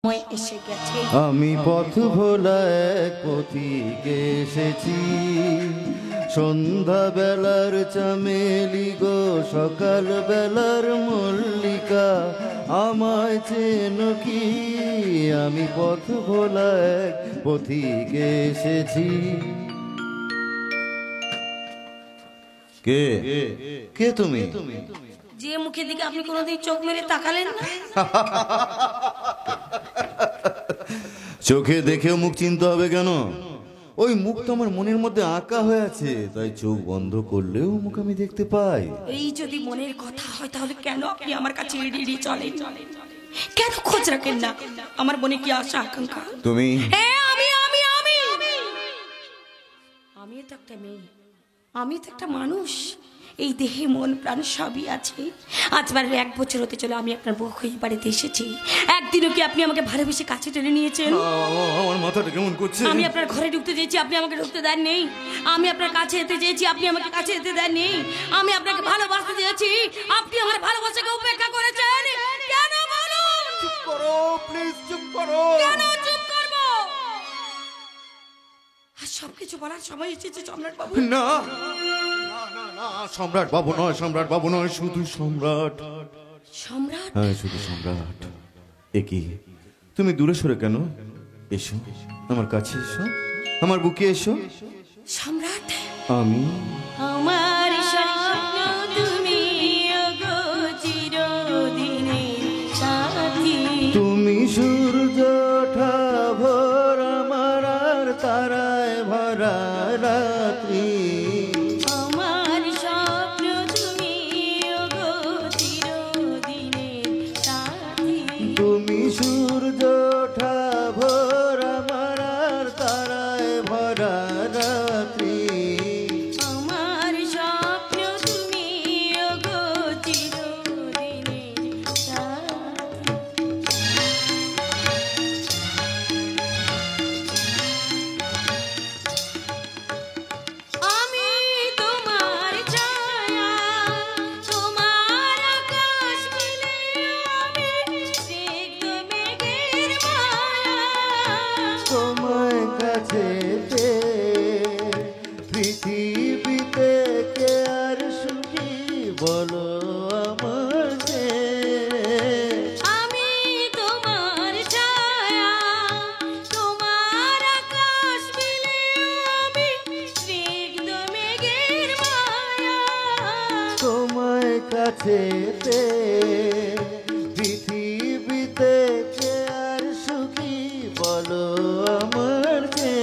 এসে গেছে। আমি পথ ভোলা এক পথিকে এসেছি, সন্ধ্যা বেলার চামেলি গো সকাল বেলার মল্লিকা, আমায় চেনো কি? আমি পথ ভোলা এক পথিকে এসেছি। কে কে তুমি? যে মুখের দিকে আপনি কোনোদিন চোখ মেরে তাকালেন না। চোখে দেখেও মুখ চিনতে হবে কেন? ওই মুখ তো আমার মনের মধ্যে আঁকা হয়ে আছে, তাই চোখ বন্ধ করলেও মুখ আমি দেখতে পাই। এই যদি মনের কথা হয় তাহলে কেন আপনি আমার কাছে এড়িয়ে চলেন? কেন খোঁজ রাখেন না আমার মনে কি আশা আকাঙ্ক্ষা? তুমি আমি তো একটা মেয়ে, আমি তো একটা মানুষ, এই দেহে মন প্রাণ সবই আছে। আজ বারের 1 বছর হতে চলে আমি আপনার বউ হয়ে বাড়িতে এসেছি। একদিনও কি আপনি আমাকে ভালোবেসে কাছে টেনে নিয়েছেন? আমার মাথাটা কেমন করছে। আমি আপনার ঘরে ঢুকতে চেয়েছি, আপনি আমাকে ঢুকতে দেন নেই। আমি আপনার কাছে যেতে চেয়েছি, আপনি আমাকে কাছে যেতে দেন নেই। আমি আপনাকে ভালোবাসতে চেয়েছি, আপনি আমার ভালোবাসাকে উপেক্ষা করেছেন। কেন বলুন? চুপ করো প্লিজ, চুপ করো। কেন চুপ করব? আর সবকিছু বলার সময় এসেছে সম্রাট বাবু। না না না, সম্রাট বাবু নয়, সম্রাট বাবু নয়, শুধু সম্রাট। সম্রাট? হ্যাঁ, শুধু সম্রাট। একই তুমি দূরে সরে কেন? এসো আমার কাছে, এসো আমার বুকে এসো। সম্রাট, আমি আমার স্বপ্ন তুমি ওগো চিরদিনের সাথী। তুমি সূর্য ওঠা ভোর আমার আর তারায় ভরা রাত্রি। আমার স্বপ্ন তুমি ওগো চিরদিনের সাথী। তুমি সূর্য ওঠা ভোর আমার আর তারায় ভরা রাত্রি। আমার স্বপ্ন তুমি ওগো চিরদিনের সাথী। আমি তোমার ছায়া, তোমার আকাশ মিলে আমি স্নিগ্ধ মেঘের মায়া। তোমায় কাছে পৃথিবীতে কে আর সুখী বলো আমাকে। আমি তোমার ছায়া, তোমার আকাশ মিলে আমি স্নিগ্ধ মেঘের মায়া। তোমায় কাছে পৃথিবীতে কে আর সুখী বলো আমার কে।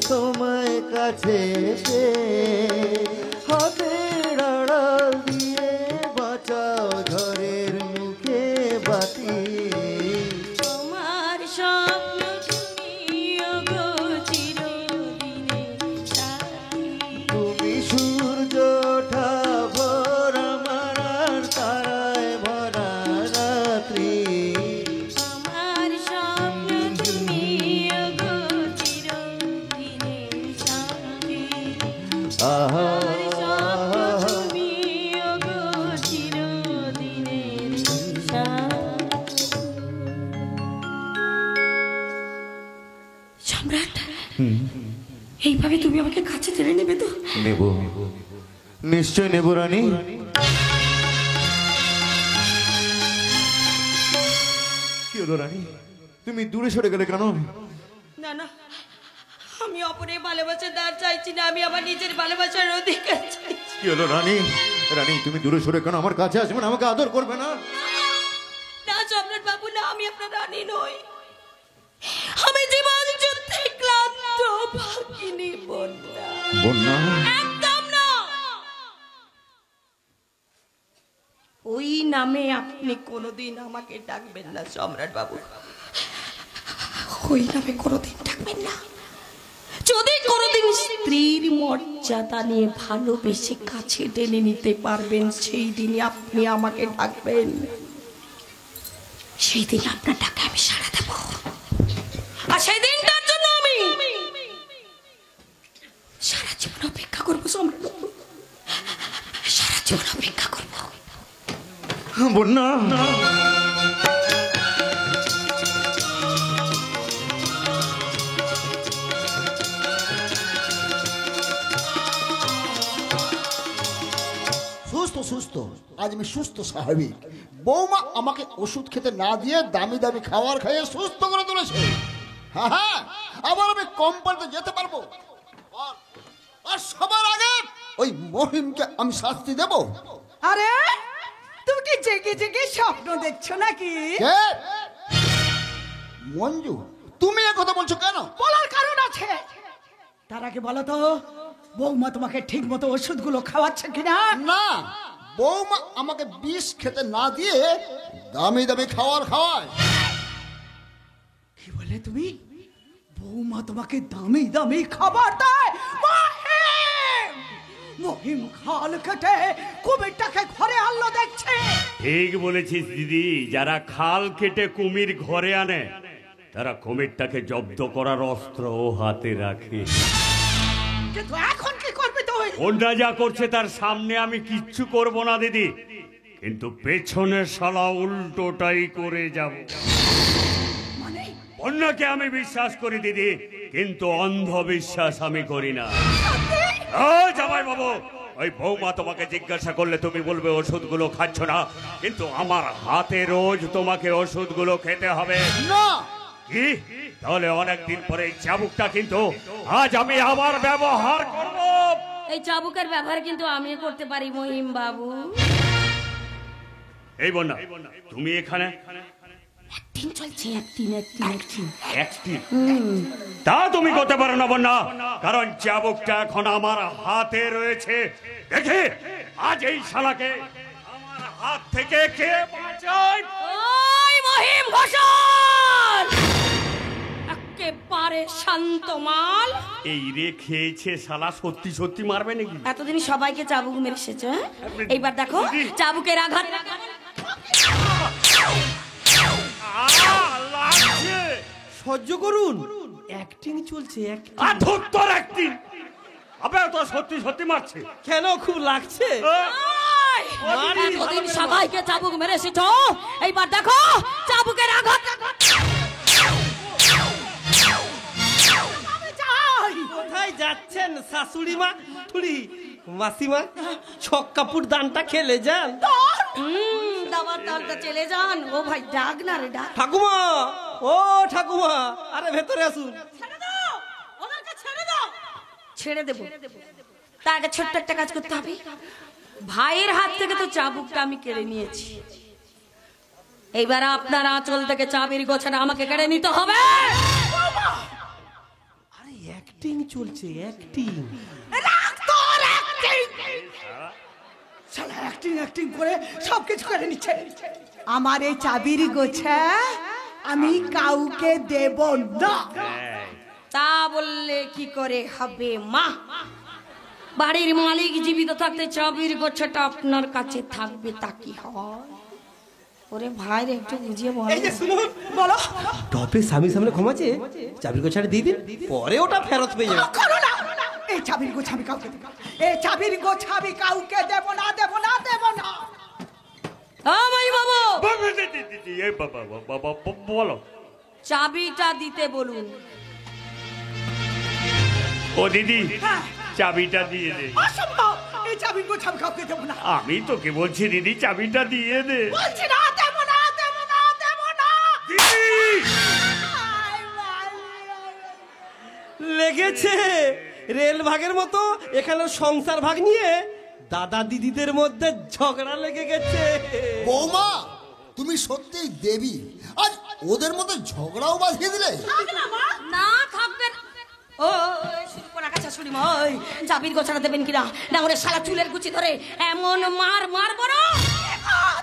তোমায় কাছে হাতের আড়াল দিয়ে বাঁচাও ঝড়ের মুখে বাতি। তোমার স্বপ্ন তুমি ওগো চিরদিনের সাথী। তুমি সূর্য ওঠা ভোর আমার আর তারায় ভরা রাত্রি। আমার স্বপ্ন তুমি ওগো চিরদিনের সাথী। আহা আমার স্বপ্ন তুমি ওগো চিরদিনের সাথী। সম্রাট, এইভাবে তুমি আমাকে কাছে টেনে নেবে তো? নেব, নিশ্চয় নেব রানী। কি হলো রানী, তুমি দূরে সরে গেলে কেন? না না, আমি অপরের ভালোবাসা দার চাইছি না, আমি আমার নিজের ভালোবাসার অধিকার চাইছি। কি হলো রানী? রানী তুমি দূরে সরে কেন? আমার কাছে আসবে না, আমাকে আদর করবে না? না সম্রাট বাবু, না, আমি আপনার রানী নই। আমি জীবন যুদ্ধে ক্লান্ত ভাগিনী বন্যা। বন্যা? একদম না। ওই নামে আপনি কোনোদিন আমাকে ডাকবেন না সম্রাট বাবু, ওই নামে কোনোদিন ডাকবেন না। যদি কোনোদিন স্ত্রীর মর্যাদা নিয়ে ভালোবেসে কাছে টেনে নিতে পারবেন, সেই দিনই আপনি আমাকে ডাকবেন। সেই দিন আপনার ডাকে আমি সাড়া দেব, আর সেই দিনটার জন্য আমি সারা জীবন অপেক্ষা করবো সম্রাট বাবু, সারা জীবন অপেক্ষা করবো। বন্যা আজ আমি সুস্থ স্বাভাবিক। বৌমা আমাকে ওষুধ খেতে না দিয়ে দামি দামি খাবার খাইয়ে সুস্থ করে তুলেছে। হ্যাঁ হ্যাঁ, আবার আমি কোম্পানিতে যেতে পারবো। আর সবার আগে ওই মহিমকে আমি শাস্তি দেব। আরে তুমি কি জেগে জেগে স্বপ্ন দেখছো নাকি? কে? মঞ্জু, তুমি এ কথা বলছো কেন? বলার কারণ আছে। তার আগে বলো তো, বৌমা তোমাকে ঠিক মতো ওষুধগুলো খাওয়াচ্ছে কিনা? না, বৌমা আমাকে বিষ খেতে না দিয়ে দামি দামি খাবার খাওয়ায়। কি বলে তুমি? বৌমা তোমাকে দামি দামি খাবার দেয়? মহিম! মহিম খাল কেটে কুমিরটাকে ঘরে আনলো দেখছে। ঠিক বলেছিস দিদি, যারা খাল কেটে কুমির ঘরে আনে তারা কুমিরটাকে জব্দ করার অস্ত্র হাতে রাখে। কিন্তু এখন কি করবে তুই? ওটা যা করছে তার সামনে আমি কিচ্ছু করব না দিদি, কিন্তু পেছনে শালা উল্টোটাই করে যাব। মানে অন্যকে আমি বিশ্বাস করি দিদি, কিন্তু অন্ধবিশ্বাস আমি করি না। জামাই বাবু, ওই বৌমা তোমাকে জিজ্ঞাসা করলে তুমি বলবে ওষুধগুলো খাচ্ছ না, কিন্তু আমার হাতে রোজ তোমাকে ওষুধগুলো খেতে হবে। না, কি? তাহলে অনেকদিন পরে এই চাবুকটা কিন্তু আজ আমি আবার ব্যবহার করব। এই চাবুকের ব্যবহার কিন্তু আমি করতে পারি মহিম বাবু। এই বন্যা, তুমি এখানে একদিন চলছে, একদিন। একটি তা তুমি করতে পারো না বন্যা, কারণ চাবুকটা এখন আমার হাতে রয়েছে। দেখে আজ এই শালাকে আমার হাত থেকে কে বাঁচায়? ওই মহিম ঘোষাল একেবারে শান্ত মাল। এই রে খেয়েছে শালা, সত্যি সত্যি মারবে নাকি? এতদিন সবাইকে চাবুক মেরে এসেছে, এইবার দেখো চাবুকের আঘাত। লাগছে। সহ্য করুন, অ্যাক্টিং চলছে। তোর একদিন আবে তো সত্যি সত্যি মারছে। কেন, খুব লাগছে? এতদিন সবাইকে চাবুক মেরে এসেছো, এইবার দেখো চাবুকের আঘাত। কোথায় যাচ্ছেন শাশুড়ি মা? থুড়ি মাসিমা, ছক কাপুর দানটা খেলে যান। দাবার তালটা চলে যান। ও ভাই ডাক না রে, ডাক। ঠাকুমা, ও ঠাকুমা, আরে ভেতরে আসুন। ছেড়ে দেবো, তার আগে ছোট্ট একটা কাজ করতে হবে। ভাইয়ের হাত থেকে তো চাবুকটা আমি কেড়ে নিয়েছি, এইবার আপনার আঁচল থেকে চাবির গোছাটা আমাকে কেড়ে নিতে হবে। আরে অ্যাক্টিং চলছে, অ্যাক্টিং। শালা অ্যাক্টিং করে সবকিছু করে নিচ্ছে। আমার এই চাবির গোছা আমি কাউকে দেব না। তা বললে কি করে হবে মা? বাড়ির মালিক জীবিত থাকতে চাবির গোছাটা আপনার কাছে থাকবে, তা কি হয়? ওরে ভাই রে, একটু বুঝিয়ে বল। এই যে শুনুন, বলো। টপে স্বামী সামনে ক্ষমাছে, চাবির গোছাটা দিয়ে দিন, পরে ওটা ফেরত পেয়ে যাবে। করো না, এই চাবির গোছা আমি কাউকে দেব না। এই চাবির গোছা আমি কাউকে দেব না। আমাই বাবু, এই বাবা বাবা বলো। চাবিটা দিতে বলুন। ও দিদি, চাবিটা দিয়ে দে। অসম্ভব, এই চাবির গোছা আমি কাউকে দেব না। আমি তোকে বলছি দিদি, চাবিটা দিয়ে দে। বলছি না, দেব না। দিদি লেগেছে রেল ভাগের মতো, এখানে সংসার ভাগ নিয়ে দাদা দিদিদের মধ্যে ঝগড়া লেগে গেছে। বৌমা তুমি সত্যিই দেবী, আজ ওদের মধ্যে ঝগড়াও বাঁধিয়ে দিলে। না থাকবেন। ও শুরু করা কাছে শুনি মা, ওই চাবির গোছাটা দেবেন কিনা? না ওরে শালা চুলের গুচি ধরে এমন মার বড়।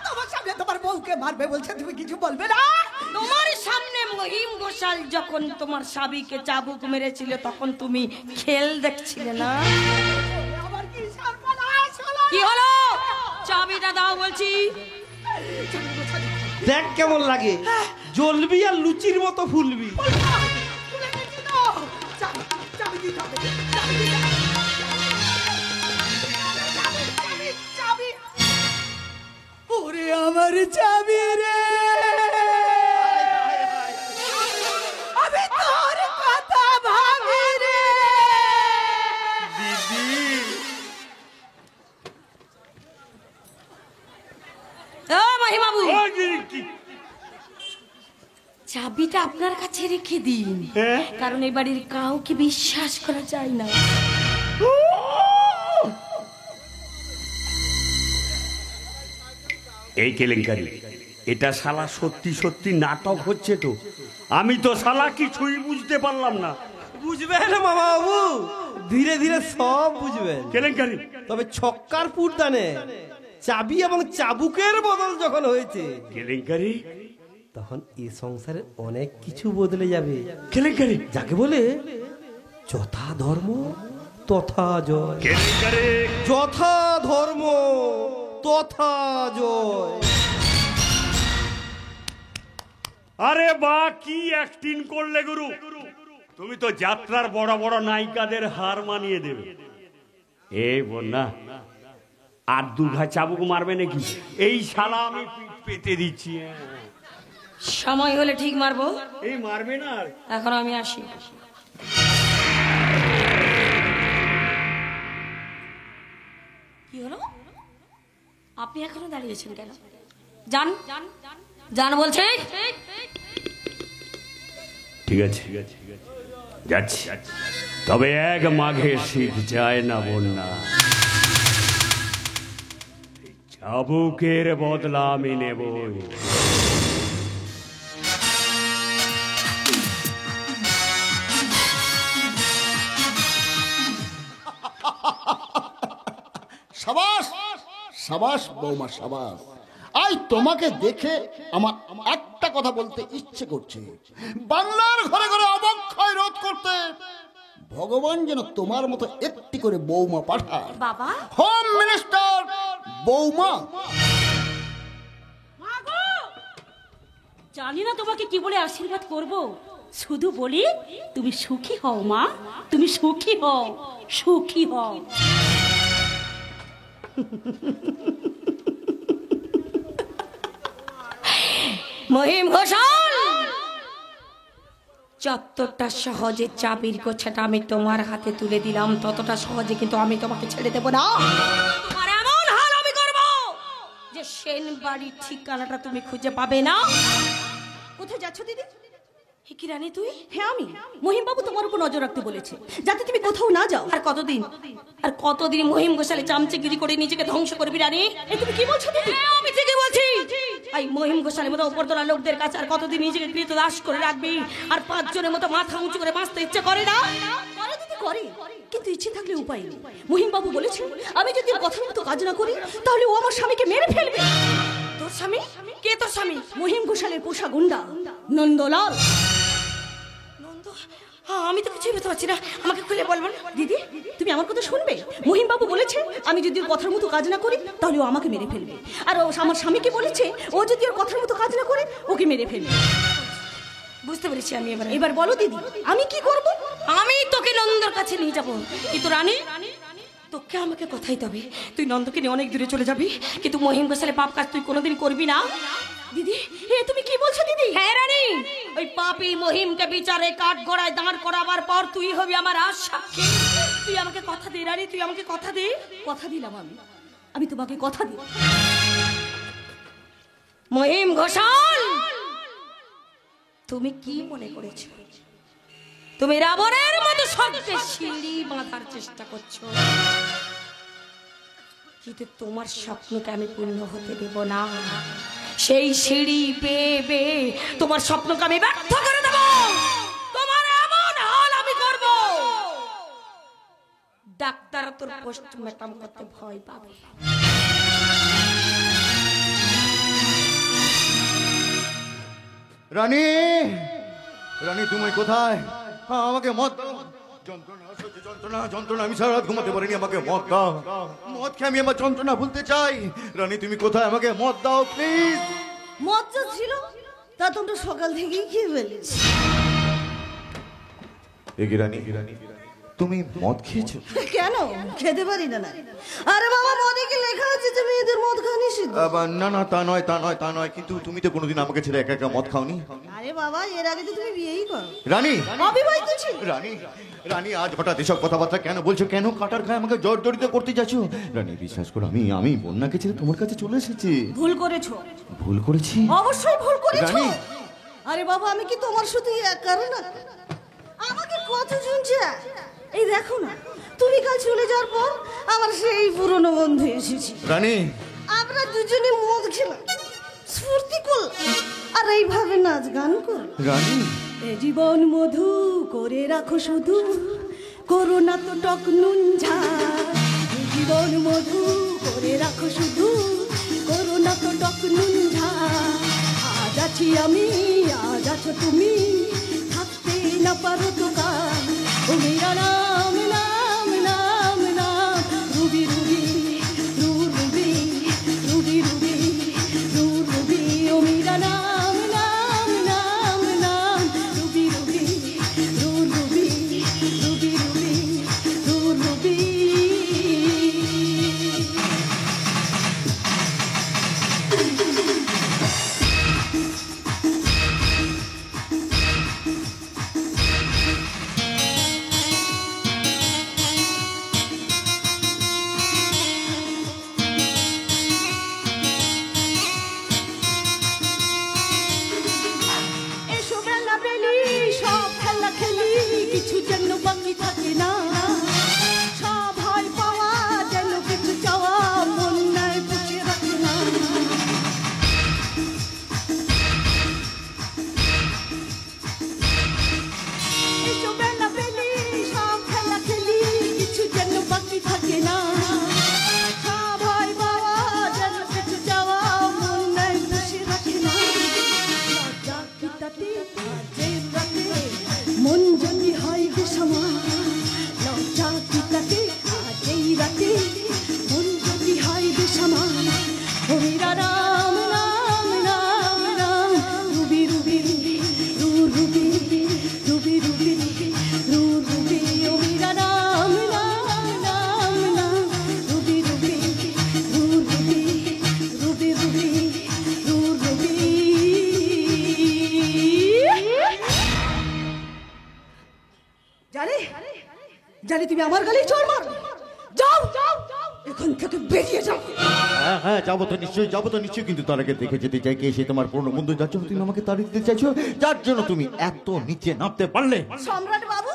তোমার সামনে তোমার বউকে মারবে বলছে, তুমি কিছু বলবে না? তোমার সামনে মহিম ঘোষাল যখন তোমার স্বামীকে চাবুক মেরেছিল, তখন তুমি খেল দেখছিলে না? আমার কি সর্বনাশ হলো? কি হলো? চাবিটা দাও বলছি। দেখ কেমন লাগে, জ্বলবি আর লুচির মতো ফুলবি। খুলে গেছি তো। চাবি দিতে হবে। চাবি। ওরে আমার চাবি রে, আমি তোর কথা ভাবি রে। দিদি চাবিটা আপনার কাছে রেখে দিন, কারণ এই বাড়ির কাউকে বিশ্বাস করা যায় না। এই কেলেঙ্কারি, এটা শালা সত্যি সত্যি নাটক হচ্ছে তো। আমি তো শালা কিছুই বুঝতে পারলাম না। বুঝবেন মামা বাবু, ধীরে ধীরে সব বুঝবেন। কেলেঙ্কারি তবে ছক্কার পুরদানে চাবি এবং চাবুকের বদল যখন হয়েছে, কেলেঙ্কারি তখন এই সংসারে অনেক কিছু বদলে যাবে। কেলেঙ্কারি যাকে বলে যথা ধর্ম তথা জয়। কেলেঙ্কারি যথা ধর্ম তথা জয়। আরে বা কি অ্যাক্টিং করলে গুরু, তুমি তো যাত্রার বড় বড় নায়িকাদের হার মানিয়ে দেবে। এই বন্যা আর দুঘা চাবুক মারবে নাকি? এই শালা আমি পিঠ পেতে দিচ্ছি। সময় হলে ঠিক মারবো, এই মারবে না। এখন আমি আসি। কি হলো? আপনি এখনো দাঁড়িয়েছেন কেন? যান যান বলছে। ঠিক আছে যাচ্ছি, তবে এক মাঘে শীত যায় না বন্যা। চাবুকের বদলা আমি নেবই। সাবাস সাবাস বৌমা সাবাস। আই তোমাকে দেখে আমার একটা কথা বলতে ইচ্ছে করছে। বাংলার ঘরে ঘরে অবক্ষয় রোধ করতে ভগবান যেন তোমার মতো একটি করে বৌমা পাঠায়। বাবা, হোম মিনিস্টার বৌমা। জানি না তোমাকে কি বলে আশীর্বাদ করব, শুধু বলি তুমি সুখী হও মা, তুমি সুখী হও, সুখী হও। মহিম ঘোষাল, যতটা সহজে চাবির গোছাটা আমি তোমার হাতে তুলে দিলাম, ততটা সহজে কিন্তু আমি তোমাকে ছেড়ে দেব না। তোমার এমন হাল আমি করব যে সেন বাড়ির ঠিকানাটা তুমি খুঁজে পাবে না। কোথায় যাচ্ছ দিদি? হে কি রানী তুই? হ্যাঁ আমি। মহিম বাবু তোমার উপর নজর রাখতে বলেছে, যাতে তুমি কোথাও না যাও। আর কতদিন মহিম ঘোষালে চামচেগিরি করে নিজেকে ধ্বংস করবি রানী? এই তুমি কি বলছো দিদি? হ্যাঁ, আমি ঠিকই বলছি। এই মহিম ঘোষালের মতো উপরতলা লোকদের কাছে আর কতদিন নিজেকে কৃতদাস করে রাখবি? আর 5 জনের মতো মাথা উঁচু করে বাঁচতে ইচ্ছে করে না? করে দিদি করে, কিন্তু ইচ্ছে থাকলে উপায় নেই। মহিম বাবু বলেছে আমি যদি ওর কথার মতো কাজ না করি তাহলে ও আমার স্বামীকে মেরে ফেলবে। তোর স্বামী? কে তোর স্বামী? মহিম ঘোষালের পোষা গুন্ডা নন্দলাল। নন্দ? আমি তো কিছুই বুঝতে পারছি না, আমাকে খুলে বলবেন। দিদি তুমি আমার কথা শুনবে। মহিম বাবু বলেছে আমি যদি ওর কথার মতো কাজ না করি তাহলে ও আমাকে মেরে ফেলবে। আর ও আমার স্বামীকে বলেছে ও যদি ওর কথার মতো কাজ না করে ওকে মেরে ফেলবে। বুঝতে পেরেছি আমি। এবার বলো দিদি আমি কি করব? আমি তোকে নন্দর কাছে নিয়ে যাবো, কিন্তু রানী তোকে আমাকে কোথায় তবে তুই নন্দকে নিয়ে অনেক দূরে চলে যাবি, কিন্তু মহিম ঘোষালে পাপ কাজ তুই কোনোদিন করবি না। দিদি এ তুমি কি বলছো দিদি? হ্যাঁ রানী, ওই পাপী মহিমকে বিচারে কাঠ গড়ায় দাঁড় করাবার পর তুই হবি আমার আজ সাক্ষী। তুই আমাকে কথা দে রানী, তুই আমাকে কথা দে। কথা দিলাম আমি তোমাকে কথা দিই। মহিম ঘোষাল, তুমি কি মনে করেছো তুমি রাবণের মতো স্বর্গের সিঁড়ি বাঁধার চেষ্টা করছো? কিন্তু তোমার স্বপ্নকে আমি পূর্ণ হতে দেব না। সেই সিঁড়ি বেয়ে বেয়ে তোমার স্বপ্নকে আমি ব্যর্থ করে দেব। তোমার এমন হাল আমি করব ডাক্তার তোর পোস্টমর্টম করতে ভয় পাবে। রানী, রানী তুমি কোথায়? আমাকে মদ দাও। যন্ত্রণা সহ্য, যন্ত্রণা যন্ত্রণা, আমি সারা রাত ঘুমাতে পারিনি, আমাকে মদ দাও। মদ খেয়ে আমি আমার যন্ত্রণা ভুলতে চাই। রানী তুমি কোথায়? আমাকে মদ দাও প্লিজ। মদ যা ছিল তা তোমরা সকাল থেকেই খেয়ে ফেলেছি। এগি রানী, তুমি মদ খেয়েছো? কেন খেতে পারি না? আরে বাবা মদে কি লেখা আছে যে মেয়েদের মদ খাওয়া নিষিদ্ধ? না না, তা নয় তা নয় তা নয়, কিন্তু তুমি তো কোনোদিন আমাকে ছেড়ে একা একা মদ খাওনি। আরে বাবা এর আগে তো তুমি বিয়েই করো। রানী, অবিবাহিত ছিল। রানী, রানী আজ হঠাৎ এসব কথাবার্তা কেন বলছো? কেন কাটার গায়ে আমাকে জর্জরিত করতে যাচ্ছ? রানী বিশ্বাস করো, আমি বন্যাকে ছেড়ে তোমার কাছে চলে এসেছি। ভুল করেছো। ভুল করেছি? অবশ্যই ভুল করেছো। রানী, আরে বাবা, আমি কি তোমার শুধু একার না? আমাকে কত শুনছে। এই দেখো না, তুমি কাল চলে যাওয়ার পর আমার সেই পুরনো বন্ধু এসেছি। রানী, আমরা দুজনে মদ খেলাম, স্ফূর্তি করলাম, আর এইভাবে নাচ গান করলাম। রানী, এ জীবন মধু করে রাখো শুধু, করো না তো টক নুন ঝাল। এ জীবন মধু করে রাখো শুধু, করো না তো টক নুন ঝাল। আজ আছি আমি, আজ আছো তুমি, থাকতে না পারো তো কাল। ও মেরা নাম নাম নাম নাম, রুবি রুবি রু রুবি রুবি রুবি রু রুবি। ও মেরা নাম নাম নাম নাম, রুবি রুবি রু রুবি রুবি রুবি রু রুবি। এসো বেলা বেলি সব খেলা খেলি, কিছু যেন বাকি থাকে না। সব হয় পাওয়া, যেন কিছু চাওয়া মন নাই বুঝে রাখে না। এসো বেলা বেলি সব খেলা খেলি, কিছু যেন বাকি থাকে না। সব হয় পাওয়া, যেন কিছু চাওয়া মন নাই বুঝে রাখে না। লজ্জা কি তাতে আজের রাতে, মন যদি হয় বেসামা। লজ্জা কি তাতে আজেই রাতে, মন যদি হয় বেসামা। ও মেরা রাম রাম রাম রাম, রুবি রুবি রু রুবি রুবি রুবি রু রুবি। ও মেরা রাম রাম রাম রাম, রুবি রুবি রু রুবি রুবি রুবি রু রুবি। জানি জানি তুমি আমার গালে চড় মার। যাও এখান থেকে বেরিয়ে যাও। হ্যাঁ হ্যাঁ, যাবো তো নিশ্চয়ই, যাবো তো নিশ্চয়ই, কিন্তু তার আগে দেখে যেতে চাই কে সে তোমার পুরনো বন্ধু, যার জন্য তুমি আমাকে তাড়িয়ে দিতে চাইছো, যার জন্য তুমি এত নিচে নামতে পারলে। সম্রাট বাবু,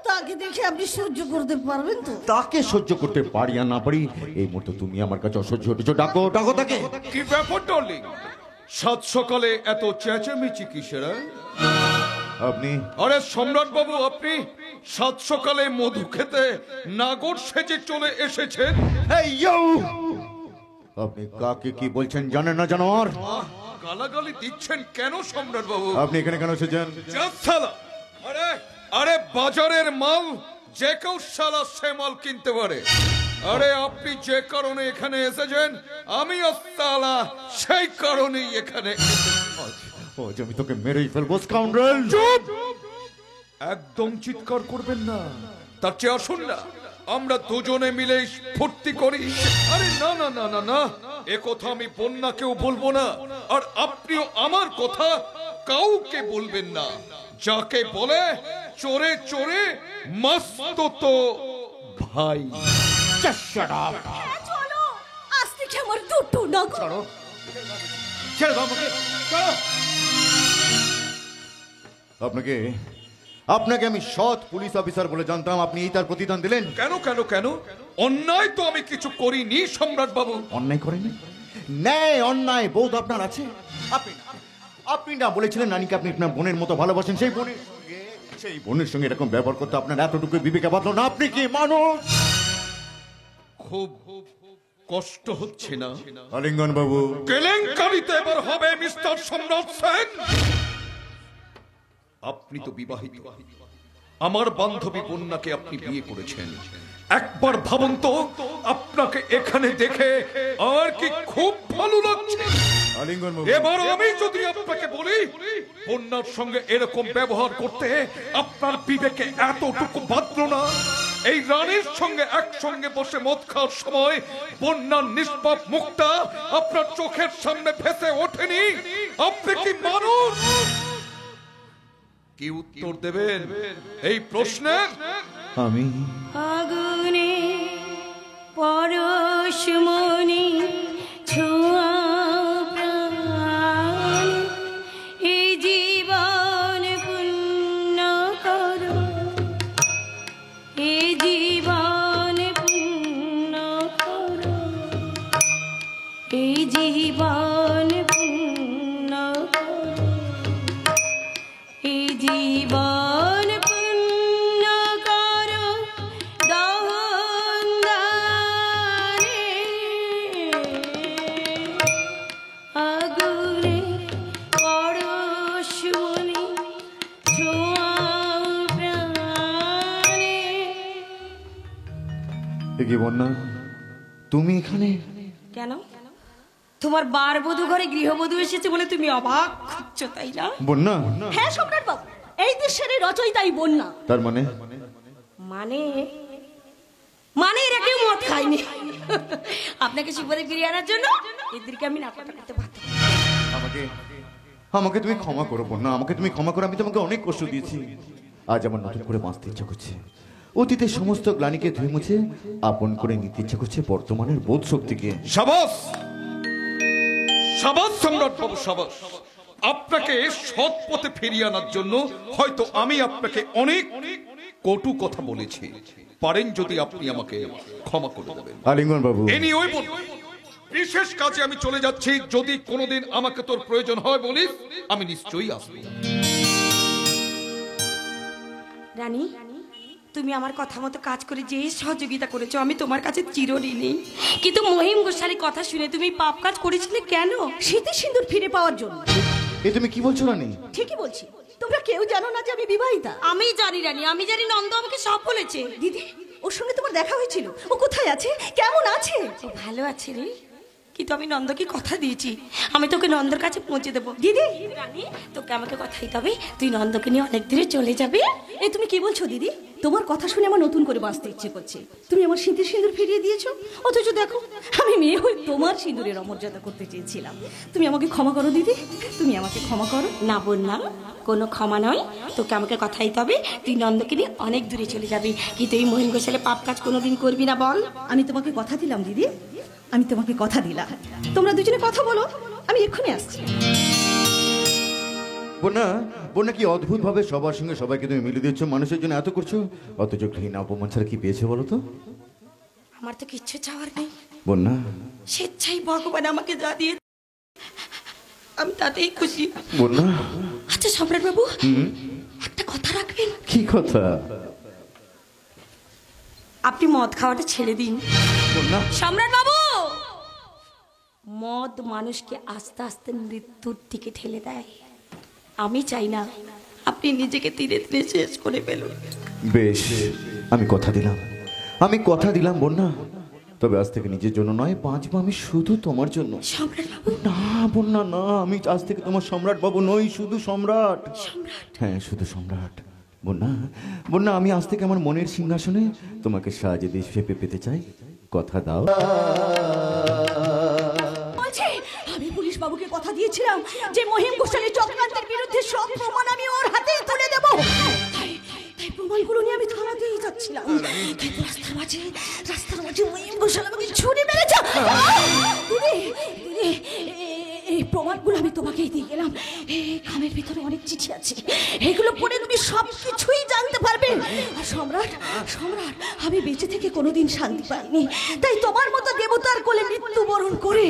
তাকে দেখে আপনি সহ্য করতে পারবেন তো? তাকে সহ্য করতে পারি আর না পারি, এই মুহূর্তে তুমি আমার কাছে অসহ্য হতেছো। ডাকো ডাকো তাকে। কি ব্যাপার ডার্লিং, সাত সকালে এত চেঁচামেচি কিসের? আপনি? আরে সম্রাট বাবু, আপনি সাত সকালে মধু খেতে নাগর সেজে চলে এসেছেন। এই ইয়ো! আপনি কাকে কি বলছেন জানেন না জানোয়ার? গালাগালি দিচ্ছেন কেন সম্রাট বাবু? আপনি এখানে কেন এসেছেন? জাত শালা! আরে আরে বাজারের মাল যে কেউ শালা সে মাল কিনতে পারে। আরে আপনি যে কারণে এখানে এসেছেন, আমিও শালা সেই কারণেই এখানে আজ আমি তোকে মেরেই ফেলবো স্কাউন্ডারেল। চুপ! একদম চিৎকার করবেন না, তার চেয়ে আসুন না আমরা দুজনে মিলে ফুর্তি করি। আরে না না না না না, এ কথা আমি বন্যাকেও বলবো না, আর আপনিও আমার কথা কাউকে বলবেন না। যাকে বলে চোরে চোরে মস্ত তো ভাই। চলো, আজ থেকে আমার দুটো নাক। ছেড়ে দাও আমাকে, ছাড়ো। আপনাকে আপনাকে আমি সৎ পুলিশ অফিসার বলে জানতাম, আপনি তার প্রতিদান দিলেন। কেন কেন কেন? অন্যায় তো আমি কিছু করিনি সম্রাট বাবু। অন্যায় করেনি? ন্যায় অন্যায় বোধ আপনার আছে। আপনি না বলেছিলেন নানিকে আপনি আপনার বোনের মতো ভালোবাসেন, সেই বোনের সঙ্গে এরকম ব্যবহার করতে আপনার এতটুকু বিবেকে বাঁধলো না? আপনি কি মানুষ? খুব কষ্ট হচ্ছে না? আলিঙ্গন বাবু, কেলেঙ্কারিতে এবার হবে মিস্টার সম্রাট সেন। আপনি তো বিবাহিত, আমার বান্ধবী বন্যাকে আপনি বিয়ে করেছেন। একবার ভাবুন তো, আপনাকে এখানে দেখে আর কি খুব ভালো লাগছে? আলিঙ্গন বাবু, এবার আমি যদি আপনাকে বলি বন্যার সঙ্গে এরকম ব্যবহার করতে আপনার বিবেকে এতটুকু বাঁধলো না? এই রানীর সঙ্গে একসঙ্গে বসে মদ খাওয়ার সময় বন্যার নিষ্পাপ মুখটা আপনার চোখের সামনে ভেসে ওঠেনি? আপনি কি মানুষ? কি উত্তর দেবেন এই প্রশ্নের? আমি আগুনে পরশমণি ছোঁয়া প্রাণ, এই জীব জীবন পূর্ণ করো দহন দানে, আগুনে পরশমণি ছোঁয়াও প্রাণে। এ কি বন্যা, তুমি এখানে? কেন, তোমার বার বধূ ঘরে গৃহবধূ এসেছে বলে তুমি অবাক হচ্ছ, তাই না? বন্যা, হ্যাঁ সম্রাট বাবু, এই দেশের রচয়িতাই বন্যা। তার মানে? মানে মানে এরা কেউ মদ খায়নি। আপনাকে সুবাদে ফিরিয়ে আনার জন্য এদেরকে আমি নাটকটা করতে পারতাম। আমাকে আমাকে তুমি ক্ষমা করো বন্যা, আমাকে তুমি ক্ষমা করো। আমি তোমাকে অনেক কষ্ট দিয়েছি। আজ আমার নতুন করে বাঁচতে ইচ্ছা করছে। অতীতের সমস্ত গ্লানিকে ধুয়ে মুছে আপন করে নিতে ইচ্ছা করছে বর্তমানের বোধ শক্তিকে। সাবাস সাবাস সম্রাট বাবু, সাবাস। আপনাকে সৎ পথে ফিরিয়ে আনার জন্য হয়তো আমি আপনাকে অনেক কটু কথা বলেছি। পারেন যদি আপনি আমাকে ক্ষমা করে দেবেন। আলিঙ্গন বাবু, বিশেষ কাজে আমি চলে যাচ্ছি। যদি কোনোদিন আমাকে তোর প্রয়োজন হয় বলিস, আমি নিশ্চয়ই আসবো। রানী, তুমি আমার কথা মতো কাজ করে যে সহযোগিতা করেছো আমি তোমার কাছে চিরঋণী। কিন্তু মহিম গোসারির কথা শুনে তুমি পাপ কাজ করেছিলে কেন? স্মৃতি সিন্দুর ফিরে পাওয়ার জন্য। এ তুমি কি বলছো রানী? ঠিকই বলছি, তোমরা কেউ জানো না যে আমি বিবাহিতা। আমি জানি রানী, আমি জানি নন্দ আমাকে সব বলেছে। দিদি, ওর সঙ্গে তোমার দেখা হয়েছিল? ও কোথায় আছে, কেমন আছে? ও ভালো আছে রে, কিন্তু আমি নন্দকে কথা দিয়েছি আমি তোকে নন্দর কাছে পৌঁছে দেবো। দিদি, রানী, তোকে আমাকে কথা দিতে হবে, তুই নন্দকে নিয়ে অনেক দূরে চলে যাবে। এই তুমি কি বলছো দিদি? তোমার কথা শুনে আমার নতুন করে বাঁচতে ইচ্ছে করছে। তুমি আমার স্মৃতির সিঁদুর ফিরিয়ে দিয়েছো, অথচ দেখো আমি মেয়ে হয়ে তোমার সিঁদুরের অমর্যাদা করতে চেয়েছিলাম। তুমি আমাকে ক্ষমা করো দিদি, তুমি আমাকে ক্ষমা করো। না বোন না, কোনো ক্ষমা নয়, তোকে আমাকে কথা দিতে হবে, তুই নন্দকে নিয়ে অনেক দূরে চলে যাবি। কিন্তু এই মহিম গোসালে পাপ কাজ কোনোদিন করবি না, বল? আমি তোমাকে কথা দিলাম দিদি, আমি তোমাকে কথা দিলাম। তোমরা দুজনে কথা বলো, আমি এক্ষুনি আসছি। বন্যা, বন্যা কি অদ্ভুত ভাবে সবার সঙ্গে সবাইকে তুমি মিলে দিচ্ছ, মানুষের জন্য এত করছো, অথচ ঘৃণা অপমান ছাড়া কি পেয়েছো বলো তো? আমার তো কিচ্ছু চাওয়ার নেই বন্যা, স্বেচ্ছাই ভগবান আমাকে যা দিয়ে আমি তাতেই খুশি। বন্যা, আচ্ছা সম্রাট বাবু, একটা কথা রাখবেন। কি কথা? আপনি মদ খাওয়াটা ছেড়ে দিন। বন্যা, সম্রাট বাবু, মদ মানুষকে আস্তে আস্তে মৃত্যুর দিকে ঠেলে দেয়। আমি চাই না আপনি নিজেকে ধীরে ধীরে শেষ করে ফেলুন। বেশ, আমি কথা দিলাম বন্যা, তবে আজ থেকে নিজের জন্য নয়, বাঁচবো আমি শুধু তোমার জন্য। সম্রাট বাবু, না বন্যা না, আমি আজ থেকে তোমার সম্রাট বাবু নই, শুধু সম্রাট। সম্রাট, হ্যাঁ শুধু সম্রাট। বন্যা, বন্যা, আমি আজ থেকে আমার মনের সিংহাসনে তোমাকে সাজে দিয়ে চেপে পেতে চাই, কথা দাও। বলছি, আমি পুলিশ বাবুকে কথা দিয়েছিলাম যে মহিম গোসালের চক্রান্তের বিরুদ্ধে সব প্রমাণ আমি ওর হাতেই তুলে দেব। তাই প্রমাণগুলো নিয়ে আমি থানাতেই যাচ্ছিলাম, কিন্তু রাস্তার মাঝে মহিম গোসাল আমাকে ছুরি মেরেছে। দিদি, দিদি, এই প্রমাণগুলো আমি তোমাকেই দিয়ে গেলাম। এই খামের ভিতরে অনেক চিঠি আছে, এগুলো পড়ে তুমি সব কিছুই জানতে পারবে। আর সম্রাট, সম্রাট, আমি বেঁচে থেকে কোনোদিন শান্তি পাইনি, তাই তোমার মতো দেবতার কোলে মৃত্যুবরণ করে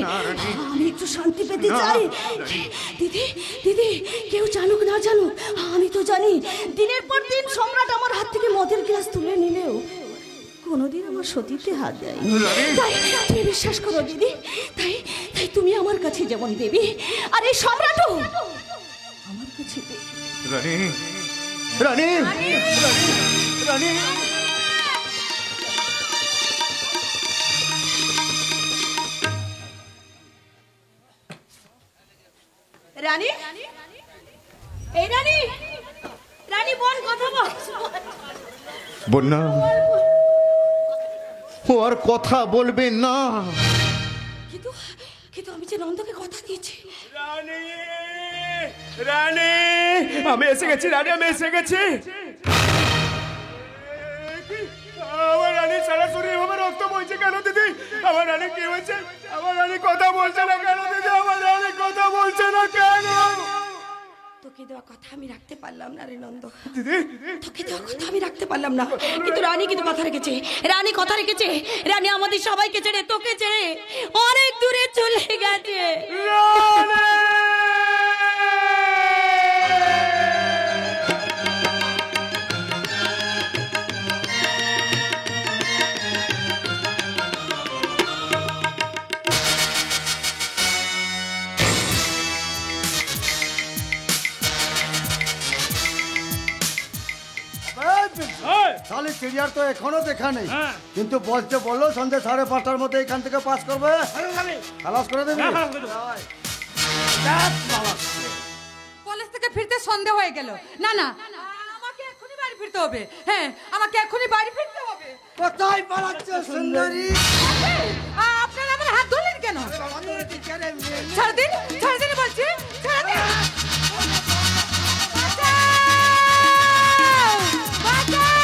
আমি একটু শান্তি পেতে চাই। দিদি, দিদি, কেউ জানুক না জানুক, আমি তো জানি দিনের পর দিন সম্রাট আমার হাত থেকে মদের গ্লাস তুলে নিলেও কোনোদিন আমার সতীতে হাত দেয়নি। তাই তুমি বিশ্বাস করো দিদি, তাই তাই তুমি আমার কাছে যেমন দেবী, আর এই সম্রাটও আমার কাছে দেবী। রানী, রানী, রানী, রানী, এই রানী, রানী বোন কথা বল। বন্যা, ও আর কথা বলবে না। কিন্তু কিন্তু আমি যে নন্দকে কথা দিয়েছি। রানী, রানী, আমি এসে গেছি, রানী, আমি এসে গেছি। আমার রানী সারা শরীর এভাবে রক্ত বইছে কেন দিদি? আমার রানী কি হয়েছে? আমার রানী কথা বলছে না কেন দিদি? আমার রানী কথা বলছে না কেন? তোকে দেওয়া কথা আমি রাখতে পারলাম না রে নন্দ। দিদি, তোকে দেওয়া কথা আমি রাখতে পারলাম না, কিন্তু রানী কিন্তু কথা রেখেছে। রানী কথা রেখেছে, রানী আমাদের সবাইকে ছেড়ে, তোকে ছেড়ে অনেক দূরে চলে গেছে। রানী, শালি ক্লিয়ার তো এখনো দেখা নেই, হ্যাঁ। কিন্তু বলছে বললো সন্ধ্যে 5:30টার মধ্যে এখান থেকে পাস করবে, খালাস করে দেবে। কলেজ থেকে ফিরতে সন্দেহ হয়ে গেল। না না, আমাকে এখনই বাড়ি ফিরতে হবে। হ্যাঁ, আমাকে এখনই বাড়ি ফিরতে হবে। কোথায় পালাচ্ছ সুন্দরী? আপনারা আমার হাত ধরলেন কেন? ছাড় দিন, ছাড় দিন বলছি, ছাড় দিন। বাঁচাও! বাঁচাও!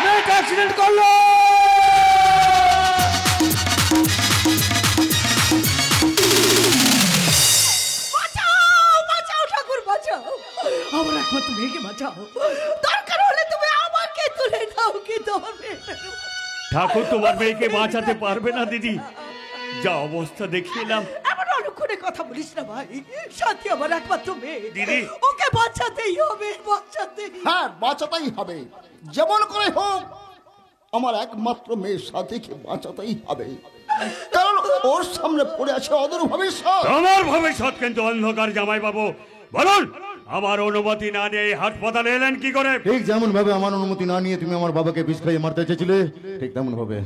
মেয়েটা অ্যাক্সিডেন্ট করলো। বাঁচাও ঠাকুর, বাঁচাও আমার একমাত্র মেয়েকে, বাঁচাও। দরকার হলে তুমি আমাকে তুলে দাও, কিন্তু আমার মেয়েটাকে ঠাকুর তোমার মেয়েকে বাঁচাতে পারবে না দিদি, যা অবস্থা দেখিলাম। এমন অনুক্ষণে কথা বলিস না ভাই, সাথী আমার একমাত্র মেয়ে দিদি। ওকে বাঁচাতেই হবে, বাঁচাতেই। হ্যাঁ, বাঁচাতেই হবে, যেমন করে হোক আমার একমাত্র মেয়ের সাথীকে বাঁচাতেই হবে, কারণ ওর সামনে পড়ে আছে অদূর ভবিষ্যৎ। আমার ভবিষ্যৎ কিন্তু অন্ধকার। জামাই বাবু বলুন, আমার অনুমতি না নিয়ে এই হাসপাতালে এলেন কি করে? ঠিক যেমন ভাবে আমার অনুমতি না নিয়ে তুমি আমার বাবাকে বিষ খাইয়ে মারতে চেয়েছিলে, ঠিক তেমন ভাবে।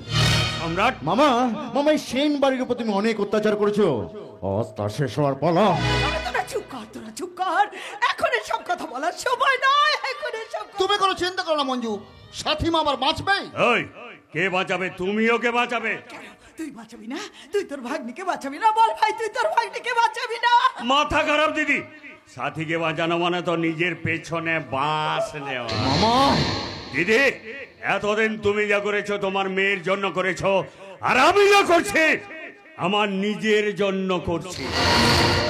সম্রাট, মামা, মামা এই সেন বাড়ির উপর তুমি অনেক অত্যাচার করেছো, আজ তার শেষ হওয়ার পালা। তোরা চুপ কর, তোরা চুপ কর, এখন এসব কথা বলার সময় নয়, এখন এসব কথা- তুমি কোনো চিন্তা করো না মঞ্জু, সাথী মা আমার বাঁচবে। ওই কে বাঁচাবে? তুমি ওকে বাঁচাবে? কেন? তুই বাঁচাবি না? তুই তোর ভাগ্নিকে বাঁচাবি না? বল ভাই, তুই তোর ভাগ্নিকে বাঁচাবি না? মাথা খারাপ দিদি, সাথীকে বাঁচানো মানে তো নিজের পেছনে বাঁশ নেওয়া। মামা, দিদি, এতদিন তুমি যা করেছো তোমার মেয়ের জন্য করেছো, আর আমি যা করছি আমার নিজের জন্য করছি।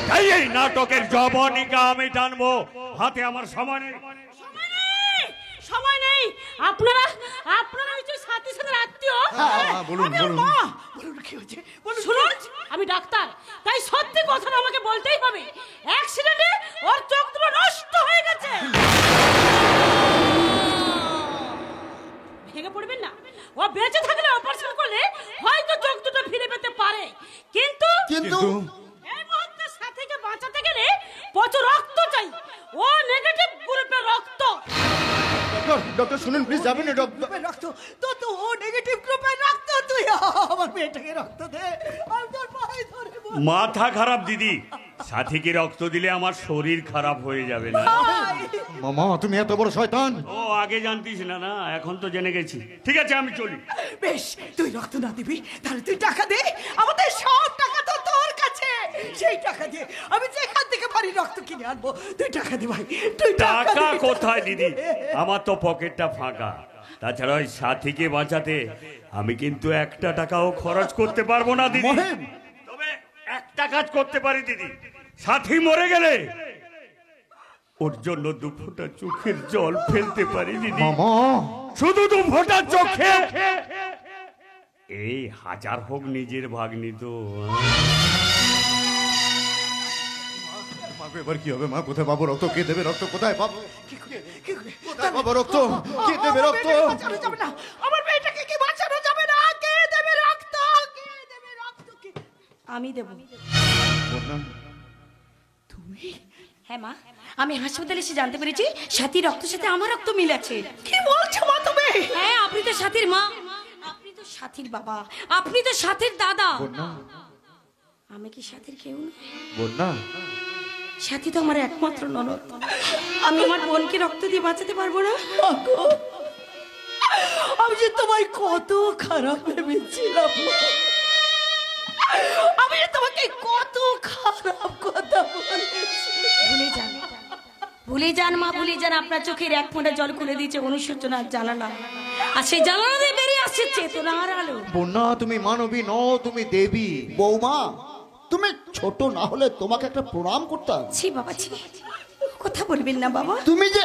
তাই এই নাটকের জবনিকা আমি টানবো, হাতে আমার সময় নেই। সময় নেই। আপনারা আপনারা হচ্ছে সাথীর সাথে আত্মীয়। বলুন বলুন। মা, বলুন কি হয়েছে? বলুন। শুনুন, আমি ডাক্তার, তাই সত্যি কথাটা আমাকে বলতেই হবে। অ্যাক্সিডেন্টে ওর চোখ দুটো নষ্ট হয়ে গেছে। ভেঙে পড়বেন না, ও বেঁচে থাকলে অপারেশন করলে হয়তো চোখ দুটো ফিরে পেতে পারে, কিন্তু কিন্তু এই মুহূর্তে সাথীকে বাঁচাতে গেলে প্রচুর রক্ত চাই। ও নেগেটিভ গ্রুপের রক্ত। ডক্টর শুনুন প্লিজ, যাবেন না ডক্টর। গ্রুপের রক্ত তো তো ও নেগেটিভ গ্রুপের রক্ত, তুই আমার মেয়েটাকে রক্ত দে, আমি তোর পায়ে ধরে বল। মাথা খারাপ দিদি, সাথীকে রক্ত দিলে আমার শরীর খারাপ হয়ে যাবে না? মামা তুমি এত বড় শয়তান। ও আগে জানতিস না? না, এখন তো জেনে গেছি। ঠিক আছে, আমি চলি। বেশ, তুই রক্ত না দিবি তাহলে তুই টাকা দে, আমাদের সব টাকা তো তোর কাছে। সেই টাকা দিয়ে আমি যেখান থেকে পারি রক্ত কিনে আনবো। তুই টাকা দে ভাই, তুই টাকা কোথায় দিদি? আমার তো পকেটটা ফাঁকা। তাছাড়া ওই সাথীকে বাঁচাতে আমি কিন্তু একটা টাকাও খরচ করতে পারবো না দিদি। মহিম, তবে একটা কাজ করতে পারি দিদি, সাথী মরে গেলে ওর জন্য 2 ফোঁটা চোখের জল ফেলতে পারি দিদি। মামা, শুধু 2 ফোঁটা চোখে। এই হাজার হোক নিজের ভাগ্নি তো। মা এবার কি হবে? মা কোথায় পাবো রক্ত? কে দেবে রক্ত? কোথায় পাবো? কোথায় পাবো রক্ত? কে দেবে রক্ত? বাঁচানো যাবে না, আমার মেয়েটাকে কি বাঁচানো যাবে না? কে দেবে রক্ত? কে দেবে রক্ত? কে? আমি দেব। তুমি? হ্যাঁ মা, আমি হাসপাতালে এসে জানতে পেরেছি সাথীর রক্তের সাথে আমার রক্ত মিল আছে। কি বলছো মা তুমি? হ্যাঁ, আপনি তো সাথীর মা, আপনি তো সাথীর বাবা, আপনি তো সাথীর দাদা। আমি কি সাথীর কেউ না? বন্যা, সাথী তো আমার একমাত্র ননদ। আমি আমার বোনকে রক্ত দিয়ে বাঁচাতে পারবো না? মাগো, আমি যে তোমায় কত খারাপ ভেবেছিলাম। আমি যে তোমাকে কত খারাপ কথা বলেছি। ভুলে যান, ভুলে যান মা, ভুলে যান। আপনার চোখের 1 ফোঁটা জল খুলে দিয়েছে অনুশোচনার জানালা, আর সেই জানালা দিয়ে বেরিয়ে আসছে চেতনার আলো। বন্যা তুমি মানবী নও, তুমি দেবী। বৌমা, তুমি ছোট না হলে তোমাকে একটা প্রণাম করতাম। ছি বাবা, ছি, কথা বলবেন না বাবা। তুমি যে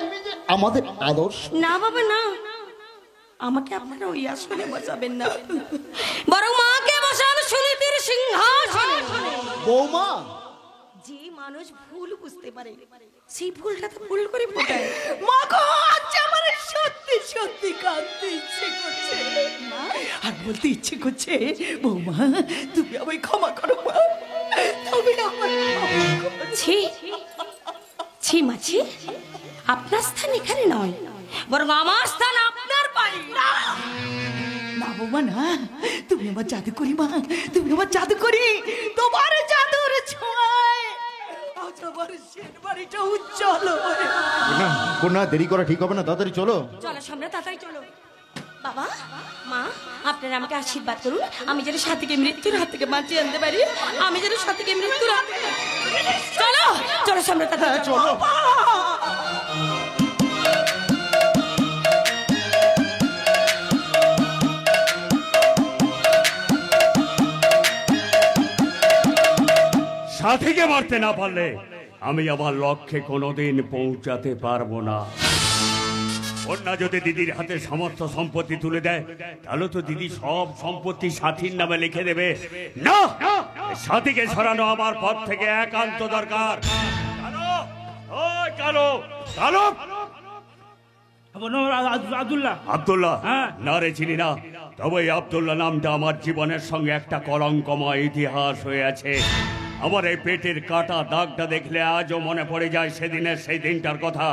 আমাদের আদর্শ। না বাবা, না, আমাকে আপনারা ওই আসনে বসাবেন না, বরং মাকে বসান সুনীতির সিংহাসনে। বৌমা, যে মানুষ ভুল বুঝতে পারে সেই ভুলটা তো ভুল করে ফোটায়। মাগো, আজ আমার সত্যি সত্যি কাঁদতে ইচ্ছে করছে। আর বলতে ইচ্ছে করছে বৌমা তুমি আমায় ক্ষমা করো মা, তুমি আমায় ক্ষমা করো। ছি ছি মাছি, আপনার স্থান এখানে নয়, বরং আমার স্থান আপনার বাড়ি। না বৌমা না, তুমি আমার জাদু করি মা, তুমি আমার জাদু করি, তোমার জাদুর ছোঁয়ায় আজ আমার সেন বাড়িটা উজ্জ্বল হয়ে না কন্যা, দেরি করা ঠিক হবে না, তাড়াতাড়ি চলো। চলো সামনে, তাড়াতাড়ি চলো। বাবা মা, আপনারা আমাকে আশীর্বাদ করুন, আমি যেন সাথীকে মৃত্যুর হাত থেকে বাঁচিয়ে আনতে পারি, আমি যেন সাথীকে মৃত্যুর হাত থেকে। চলো চলো সামনে, তাড়াতাড়ি চলো। সাথীকে মারতে না পারলে আমি আমার লক্ষ্যে কোনোদিন পৌঁছাতে পারবো না। কন্যা যদি দিদির হাতে সমস্ত সম্পত্তি তুলে দেয়, তাহলে তো দিদি সব সম্পত্তি সাথীর নামে লিখে দেবে। না, সাথীকে সরানো আমার পথ থেকে একান্ত দরকার। আব্দুল্লাহ? না রে, চিনি না। তবে এই আব্দুল্লাহ নামটা আমার জীবনের সঙ্গে একটা কলঙ্কময় ইতিহাস হয়ে আছে। আমার এই পেটের কাটা দাগটা দেখলে আজও মনে পড়ে যায় সেদিনের সেই দিনটার কথা।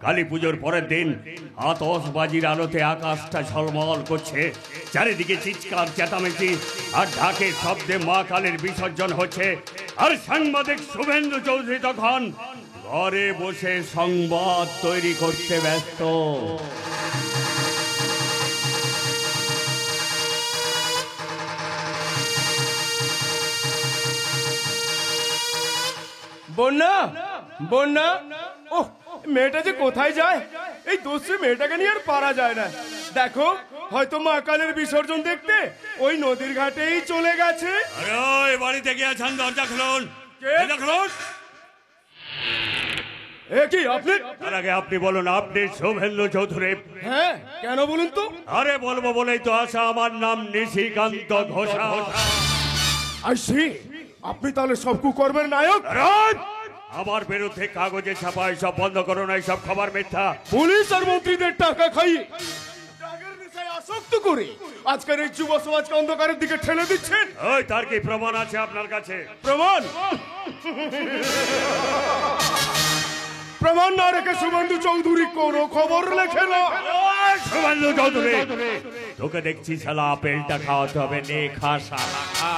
কালী পুজোর পরের দিন আতশবাজির আলোতে আকাশটা ঝলমল করছে, চারিদিকে চিৎকার চেঁচামেচি আর ঢাকের শব্দে মা কালীর বিসর্জন হচ্ছে। আর সাংবাদিক শুভেন্দু চৌধুরী তখন ঘরে বসে সংবাদ তৈরি করতে ব্যস্ত। বন্যা, বন্যা, ও মেয়েটা যে কোথায় যায়, এই দোষী মেয়েটাকে নিয়ে আর পারা যায় না। দেখো, হয়তো মা কালের বিসর্জন দেখতে ওই নদীর ঘাটেই চলে গেছে। আরে বাড়িতে গিয়েছেন, দরজা খুলুন, খুলুন। এ কি আপনি? তার আগে আপনি বলুন, আপনি শুভেন্দু চৌধুরী? হ্যাঁ, কেন বলুন তো? আরে বলবো বলেই তো আসা, আমার নাম নিশিকান্ত ঘোষা। আইসি, আপনি তাহলে সব কুকর্মের নায়ক? আমার বিরুদ্ধে কাগজে ছাপা সব বন্ধ করুন, সব খবর মিথ্যা। পুলিশ আর মন্ত্রীদের টাকা খাইয়ে ড্রাগের নেশায় আসক্ত করে আজকের এই যুব সমাজকে অন্ধকারের দিকে ঠেলে দিচ্ছেন। ওই তার কি প্রমাণ আছে আপনার কাছে? প্রমাণ? প্রমাণ না রেখে শুভেন্দু চৌধুরী কোনো খবর লেখে না। শুভেন্দু চৌধুরী, তোকে দেখছি শালা আপেলটা খাওয়াতে হবে, নে খা শালা খা।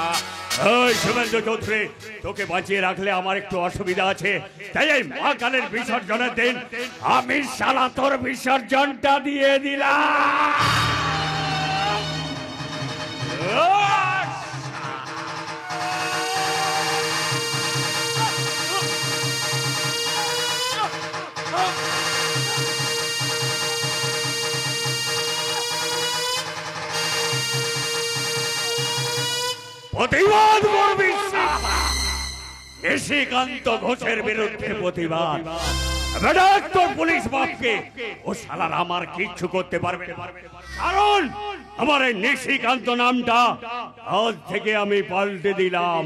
ওই শুভেন্দু চৌধুরী, তোকে বাঁচিয়ে রাখলে আমার একটু অসুবিধা আছে, তাই এই মা কালের বিসর্জনের দিন আমি শালা তোর বিসর্জনটা দিয়ে দিলাম। প্রতিবাদ করবি নিশিকান্ত ঘোষের বিরুদ্ধে, প্রতিবাদ। তোর পুলিশ বাপকে, ও শালার আমার কিচ্ছু করতে পারবে না, কারণ আমার এই নিশিকান্ত নামটা আজ থেকে আমি পাল্টে দিলাম।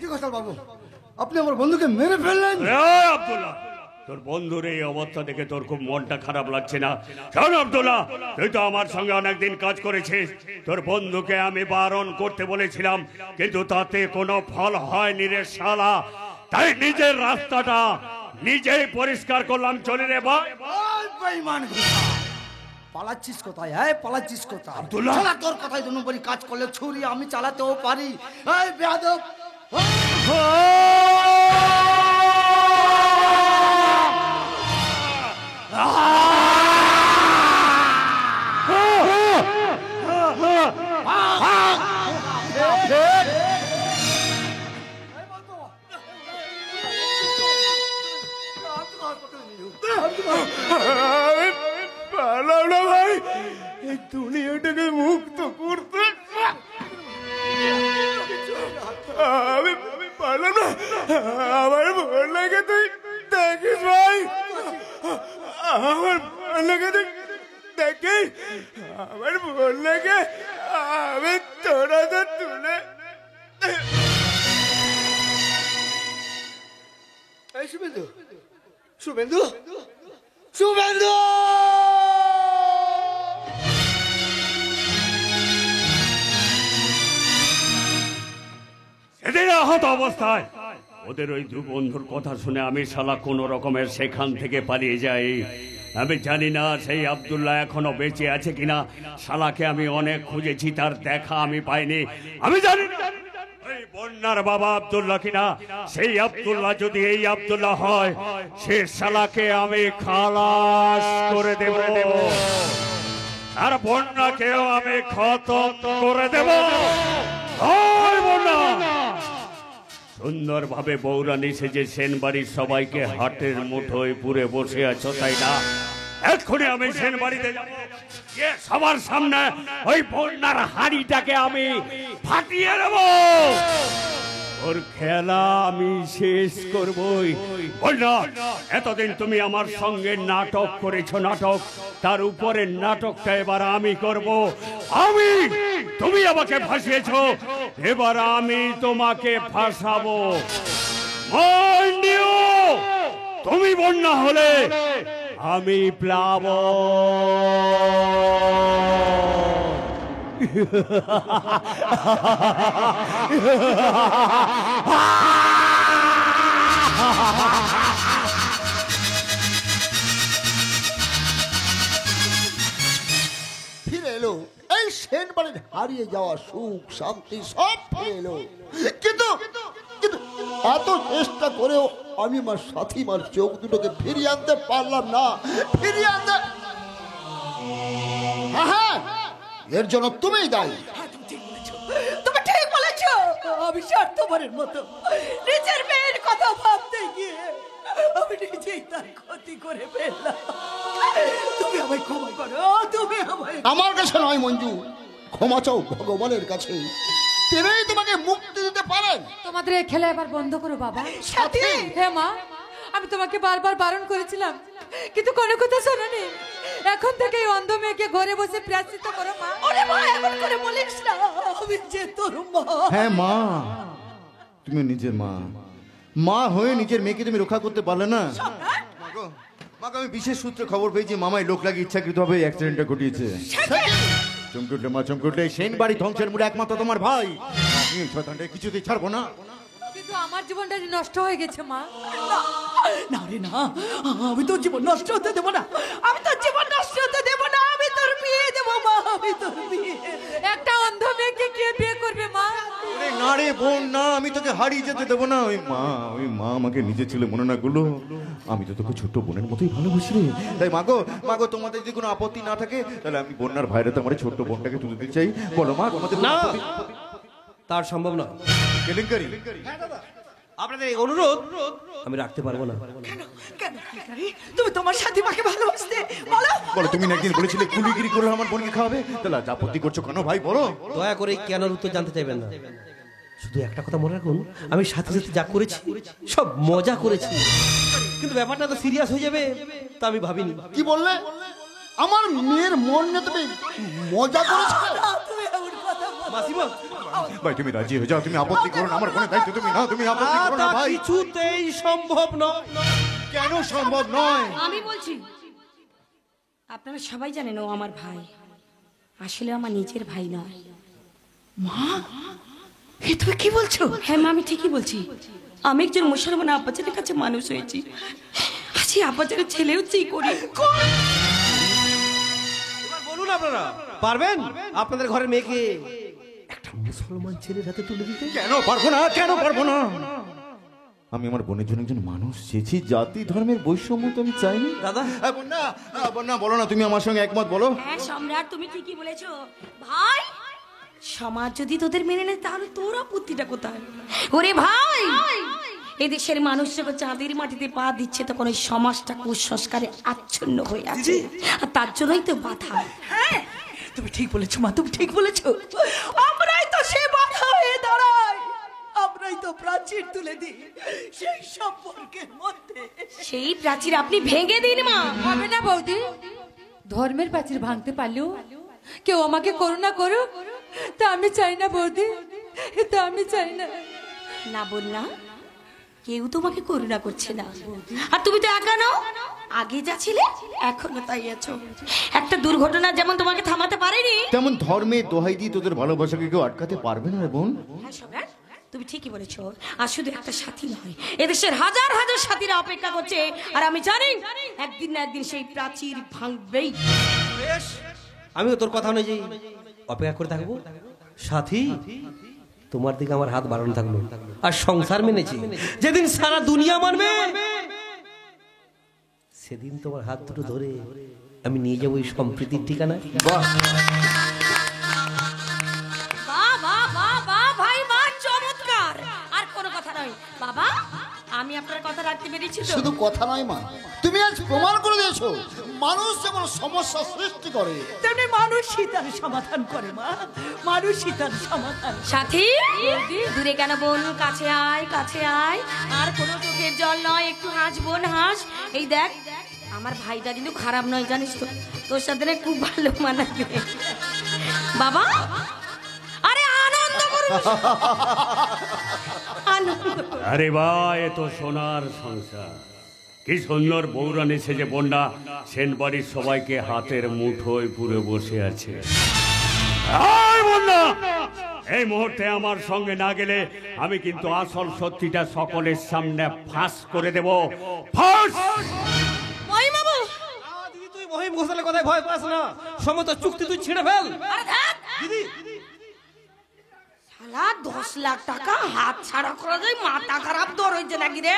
কি কথা বাবু, আপনি আমার বন্ধুকে মেরে ফেললেন? আব্দুল্লাহ, তোর বন্ধুর এই অবস্থা দেখে তোর খুব মনটা খারাপ লাগছে না? শোন আব্দুল্লাহ, তুই তো আমার সঙ্গে অনেকদিন কাজ করেছিস, তোর বন্ধুকে আমি বারণ করতে বলেছিলাম, কিন্তু তাতে কোনো ফল হয়নি রে শালা। তাই নিজের রাস্তাটা নিজেই পরিষ্কার করলাম, চলে রে ভাই। পালাচ্ছিস কোথায়? হ্যাঁ, পালাচ্ছিস কোথায়? আব্দুল্লাহ, তোর কথাই দুনো বলি কাজ করলে ছুরি আমি চালাতেও পারি। এই বেয়াদব, পারলাম না ভাই, এই দুনিয়াটাকে মুক্ত করতে আমি পারলাম না। আমার ভোর লাগে তুই দেখিস ভাই, আমার ভোর লাগে তুই দেখিস, আমার ভোর লাগে আমি তোরা তো তুলে। শুভেন্দু, শুভেন্দু, শুভেন্দু, অবস্থায় ওদের ওই দু বন্ধুর কথা শুনে আমি শালা কোন রকমের সেখান থেকে পালিয়ে যাই। আমি জানি না সেই আব্দুল্লাহ এখনো বেঁচে আছে কিনা। শালাকে আমি অনেক খুঁজেছি, তার দেখা আমি পাইনি। আমি জানি না এই বন্যার বাবা আব্দুল্লাহ কিনা। সেই আব্দুল্লাহ যদি এই আব্দুল্লাহ হয়, সে শালাকে আমি খালাস করে দেব, আর বন্যাকেও আমি খতম করে দেব। সুন্দর ভাবে বৌরানী সেজে সেনবাড়ির সবাইকে হাটের মুঠোয় পুরে বসে আছো, তাই না? এক্ষুনি আমি সেনবাড়িতে যাব, গিয়ে সবার সামনে ওই বন্যার হাড়িটাকে আমি ফাটিয়ে দেব। ওর খেলা আমি শেষ করবই। বন্যা, এতদিন তুমি আমার সঙ্গে নাটক করেছো, নাটক, তার উপরে নাটকটা এবার আমি করব। তুমি আমাকে ফাঁসিয়েছো, এবার আমি তোমাকে ফাঁসাবো। তুমি বন্যা হলে আমি ফিরে এলো এই সেনবাড়ির হারিয়ে যাওয়া সুখ শান্তি সব ফিরে এলো। কিন্তু কিন্তু এত চেষ্টা করেও আমি আমার সাথী মার চোখ দুটোকে ফিরিয়ে আনতে পারলাম না। ফিরিয়ে আনতে, হ্যাঁ, এর জন্য তুমিই দায়ী। তুমি ঠিক বলেছো। আমি স্বার্থপরের মতো নিজের মেয়ের কথা ভাবতে গিয়ে আমি নিজেই তার ক্ষতি করে ফেললাম। তুমি আমায় ক্ষমা করো, তুমি আমায়। আমার কাছে নয় মঞ্জু, ক্ষমা চাও ভগবানের কাছে, তিনিই তোমাকে মুক্তি দিতে পারেন। তোমাদের এই খেলা এবার বন্ধ করো বাবা। সাথী, হ্যাঁ মা, আমি তোমাকে বারবার বারণ করেছিলাম, কিন্তু কোনো কথা শোনোনি। এখন থেকে এই অন্ধ মেয়েকে ঘরে বসে প্রায়শ্চিত্ত করো মা। ওরে মা, এমন করে বলিস না, আমি যে তোর মা। হ্যাঁ মা, তুমি নিজের মা, মা হয়ে নিজের মেয়েকে তুমি রক্ষা করতে পারলে না। মাকে আমি বিশেষ সূত্রে খবর পেয়েছি, মামাই লোক লাগিয়ে ইচ্ছাকৃতভাবে অ্যাক্সিডেন্টটা ঘটিয়েছে। চমকুটলে মা, চমকুটলে, সেন বাড়ি ধ্বংসের মূলে একমাত্র তোমার ভাই। কিছুতেই ছাড়বো না। কিন্তু আমার জীবনটা যে নষ্ট হয়ে গেছে মা। না রে না, আমি তোর জীবন নষ্ট হতে দেবো না, আমি তোর জীবন নষ্ট হতে দেবো না। আমি তোর বিয়ে দেবো মা, আমি তোর বিয়ে। একটা অন্ধ মেয়েকে কে বিয়ে করবে মা? না রে বোন, না, আমি তোকে হারিয়ে যেতে দেবো না। ওই মা আমাকে নিজের ছেলে মনে না করলো। আমি তো তোকে ছোট্ট বোনের মতোই ভালোবাসি রে। তাই মাগো, তোমাদের যদি কোনো আপত্তি না থাকে, তাহলে আমি বন্যার ভাইরা তো আমার ছোট্ট বোনটাকে তুলে দিতে চাই। বলো মা, তোমাদের না, তার সম্ভব না। কেলেঙ্কারি, আপনাদের এই অনুরোধ আমি রাখতে পারবো না। কেন তুমি তোমার সাথী মাকে ভালোবাসতে? বলো, তুমি একদিন বলেছিলে কুলিগিরি করলে আমার বোনকে খাওয়াবে, তাহলে আজ আপত্তি করছো কেন ভাই? বলো। দয়া করে কেন উত্তর জানতে চাইবেন না। শুধু একটা কথা মনে রাখুন, আমি সাথে সাথে যা করেছি সব মজা করেছি, কিন্তু ব্যাপারটা তো সিরিয়াস হয়ে যাবে তা আমি ভাবিনি। কি বললে? আমার মেয়ের মন নিয়ে তুমি মজা করেছো? মাসিমা, ভাই তুমি রাজি হয়ে যাও, তুমি আপত্তি করো না। আমার বোনের দায়িত্ব তুমি নাও, তুমি আপত্তি করো না ভাই। কিছুতেই সম্ভব নয়। কেন সম্ভব নয়? আমি বলছি, আপনারা সবাই জানেন ও আমার ভাই, আসলে আমার নিজের ভাই নয়। মা, এ তুমি কি বলছো? হ্যাঁ মা, আমি ঠিকই বলছি। আমি একজন মুসলমান আব্বাজানের কাছে মানুষ হয়েছি, আছি আব্বাজানের ছেলে হচ্ছি করি। বলুন আপনারা পারবেন আপনাদের ঘরের মেয়েকে একটা মুসলমান ছেলের হাতে তুলে দিতে? কেন পারবো না, কেন পারবো না? আমি আমার বোনের জন্য একজন মানুষ চেয়েছি, জাতি ধর্মের বৈষম্য তো আমি চাইনি। দাদা, বন্যা বলো না, তুমি আমার সঙ্গে একমত বলো। হ্যাঁ সম্রাট, তুমি ঠিকই বলেছো ভাই। সমাজ যদি তোদের মেনে নেয়, তাহলে তোর আপত্তিটা কোথায়? ওরে ভাই, এদেশের মানুষ যখন চাঁদের মাটিতে পা দিচ্ছে, তখন ওই সমাজটা কুসংস্কারে আচ্ছন্ন হয়ে আছে, আর তার জন্যই তো বাধা। হ্যাঁ, তুমি ঠিক বলেছো মা, তুমি ঠিক বলেছো। আমরাই তো সে বাধা হয়ে দাঁড়াই, আমরাই তো প্রাচীর তুলে দিই সেই সম্পর্কের মধ্যে। সেই প্রাচীর আপনি ভেঙে দিন মা। হবে না বৌদি, ধর্মের প্রাচীর ভাঙতে পারলেও কেউ আমাকে করুণা করুক, তা আমি চাই না বৌদি, তা আমি চাই না। না বললা, কেউ তোমাকে করুণা করছে না, আর তুমি তো একা নাও। আগে যা ছিলে এখনো তাই আছো। একটা দুর্ঘটনা যেমন তোমাকে থামাতে পারেনি, তেমন ধর্মের দোহাই দিয়ে তোদের ভালোবাসাকে কেউ আটকাতে পারবে না রে বোন। হ্যাঁ সম্রাট, তুমি ঠিকই বলেছো। আর শুধু একটা সাথী নয়, এদেশের হাজার হাজার সাথীরা অপেক্ষা করছে। আর আমি জানি একদিন না একদিন সেই প্রাচীর ভাঙবেই। আমিও তোর কথা অনুযায়ী অপেক্ষা করে থাকবো। সাথী, তোমার দিকে আমার হাত বাড়ানো থাকলো। আর সংসার মেনেছি, যেদিন সারা দুনিয়া মানবে সেদিন তোমার হাত দুটো ধরে আমি নিয়ে যাবো এই সম্প্রীতির ঠিকানায়। বাহ বাহ বাহ বাহ ভাই বাহ, চমৎকার। আর কোনো কথা নয় বাবা, আমি আপনার কথা রাখতে পেরেছি তো? শুধু কথা নয় মা, তুমি আজ প্রমাণ করে দিয়েছো মানুষ যেমন সমস্যা সৃষ্টি করে তেমনি মানুষই তার সমাধান করে মা, মানুষই তার সমাধান। সাথী, দূরে কেন বোন, কাছে আয় কাছে আয়। আর কোনো চোখের জল নয়, একটু হাস বোন হাস। এই দেখ আমার ভাইটা কিন্তু খারাপ নয় জানিস তো, তোর সাথে না খুব ভালো মানাবে বাবা। আরে আনন্দ করুন, আনন্দ। আরে ভাই, এ তো সোনার সংসার। কি সুন্দর বৌরানী সেজে বন্যা সেন বাড়ির সবাইকে হাতের মুঠোয় পুরে বসে আছে। এই বন্যা, এই মুহূর্তে আমার সঙ্গে না গেলে আমি কিন্তু আসল সত্যিটা সকলের সামনে ফাঁস করে দেব। ফাঁস! দিদি, তুই মহিম ঘোষালের কথায় ভয় পাস না। সমস্ত চুক্তি তুই ছিঁড়ে ফেল দিদি। শালা 10 লাখ টাকা হাত ছাড়া করা যায়, মাথা খারাপ তোর হয়েছে নাকি রে?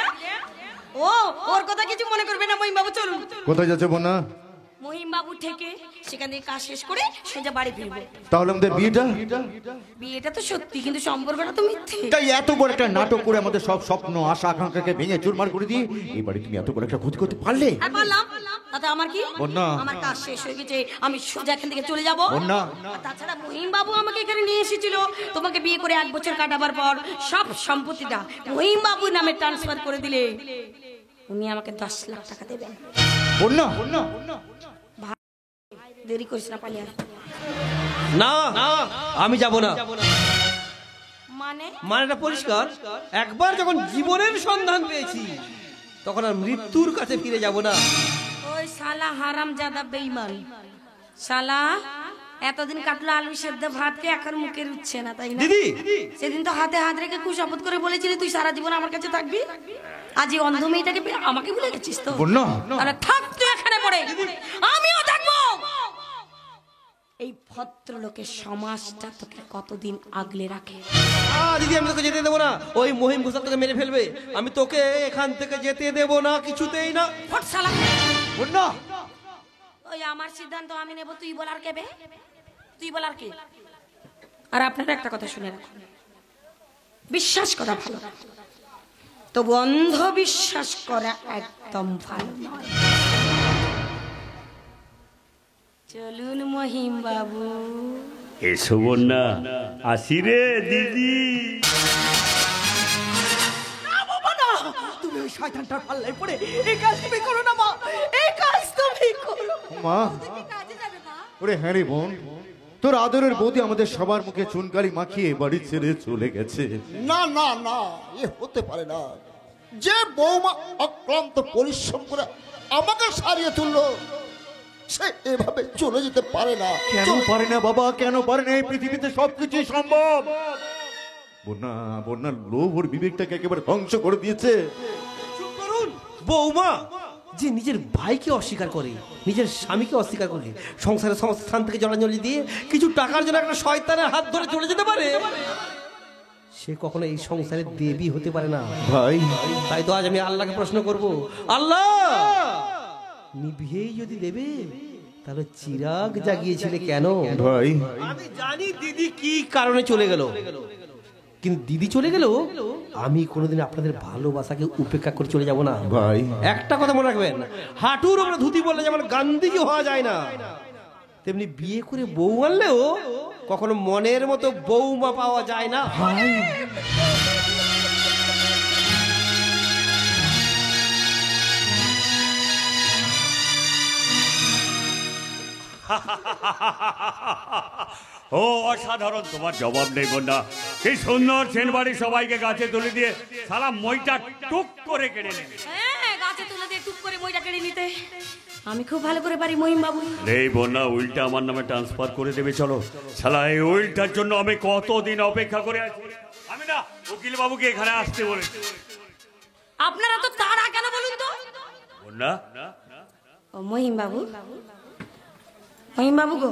ও ওর কথা কিছু মনে করবে না মহিম বাবু, চলুন। কোথায় যাচ্ছে বন্যা? মহিম বাবু থেকে সেখান থেকে কাজ শেষ করে সোজা বাড়ি ফিরবো। তাহলে আমাদের বিয়েটা? বিয়েটা তো সত্যি, কিন্তু সম্পর্কটা তো মিথ্যে। তাই এত বড় একটা নাটক করে আমাদের সব স্বপ্ন আশা আকাঙ্ক্ষাকে ভেঙে চুরমার করে দিয়ে এবারে তুমি এত বড় একটা ক্ষতি করতে পারলে? আর পারলাম, তাতে আমার কি? বন্যা, আমার কাজ শেষ হয়ে গেছে, আমি সোজা এখান থেকে চলে যাবো। বন্যা, আর তাছাড়া মহিম বাবু আমাকে এখানে নিয়ে এসেছিল তোমাকে বিয়ে করে 1 বছর কাটাবার পর সব সম্পত্তিটা মহিম বাবুর নামে ট্রান্সফার করে দিলে উনি আমাকে 10 লাখ টাকা দেবেন। বন্যা, দেরি করিস না, পালিয়ে আয়। না, আমি যাব না। মানে মানেটা পরিষ্কার, একবার যখন জীবনের সন্ধান পেয়েছি তখন আর মৃত্যুর কাছে ফিরে যাব না। ওই শালা হারামজাদা বেঈমান শালা এতদিন কাটলো আলু সেদ্ধ ভাতকে এখন মুখে রুচ্ছে না, তাই না? দিদি, সেদিন তো হাতে হাত রেখে খুব শপথ করে বলেছিলি তুই সারা জীবন আমার কাছে থাকবি। আজ এই অন্ধ মেয়েটাকে পেয়ে আমাকে ভুলে গেছিস তো? বন্যা, আরে থাক তুই এখানে পড়ে, আমিও থাকবো। এই ভদ্রলোকের সমাজটা তোকে কতদিন আগলে রাখে। দিদি, আমি তোকে যেতে দেবো না। ওই মহিম ঘোষাল তোকে মেরে ফেলবে, আমি তোকে এখান থেকে যেতে দেবো না, কিছুতেই না। ফট শালা। বন্যা, ওই আমার সিদ্ধান্ত আমি নেব, তুই বলার কে বে? তুই বলার কে? আর আপনারা একটা কথা শুনে রাখুন, বিশ্বাস করা ভালো, তবু অন্ধবিশ্বাস করা একদম ভালো নয়। চলুন মহিম বাবু। এসো বন্যা, আসি রে দিদি। তুমি ওই শয়তানটার পাল্লায় পড়ে এই কাজ তুমি করো না মা, এই কাজ তুমি করো। মা, ওরে হ্যাঁ রে বোন, তোর আদরের বৌদি আমাদের সবার মুখে চুনকালি মাখিয়ে বাড়ি ছেড়ে চলে গেছে। না না না, এ হতে পারে না। যে বৌমা অক্লান্ত পরিশ্রম করে আমাকে সারিয়ে তুললো সে এভাবে চলে যেতে পারে না। কেন পারে না বাবা, কেন পারে না? এই পৃথিবীতে সবকিছু সম্ভব। বন্যা, বন্যার লোভ ওর বিবেকটাকে একেবারে ধ্বংস করে দিয়েছে। বৌমা যে নিজের ভাইকে অস্বীকার করে, নিজের স্বামীকে অস্বীকার করে, সংসারের সমস্ত স্থান থেকে জলাঞ্জলি দিয়ে কিছু টাকার জন্য একটা শয়তানের হাত ধরে চলে যেতে পারে, সে কখনো এই সংসারের দেবী হতে পারে না ভাই। তাই তো আজ আমি আল্লাহকে প্রশ্ন করব, আল্লাহ নিভিয়েই যদি দেবে তাহলে চিরাগ জাগিয়েছিলে কেন? ভাই, আমি জানি দিদি কি কারণে চলে গেল, কিন্তু দিদি চলে গেল আমি কোনোদিন আপনাদের ভালোবাসাকে উপেক্ষা করে চলে যাব না ভাই। একটা কথা মনে রাখবেন, হাঁটুর উপরে ধুতি বললে যেমন গান্ধীজি হওয়া যায় না, তেমনি বিয়ে করে বউ আনলেও কখনো মনের মতো বৌমা পাওয়া যায় না ভাই। ও অসাধারণ, তোমার জবাব নেই বন্যা। কি সুন্দর সেন বাড়ি সবাইকে গাছে তুলে দিয়ে সালা মইটা টুক করে কেড়ে নেবে। হ্যাঁ, গাছে তুলে দিয়ে টুক করে মইটা কেড়ে নিতে আমি খুব ভালো করে পারি মহিম বাবু। এই বন্যা উইলটা আমার নামে ট্রান্সফার করে দেবে, চলো। শালা এই উইলটার জন্য আমি কতদিন অপেক্ষা করে আছি। আমি না উকিল বাবুকে এখানে আসতে বলেছে। আপনারা তো তারা কেন বলুন তো? না ও মহিম বাবু, মহিম বাবু গো,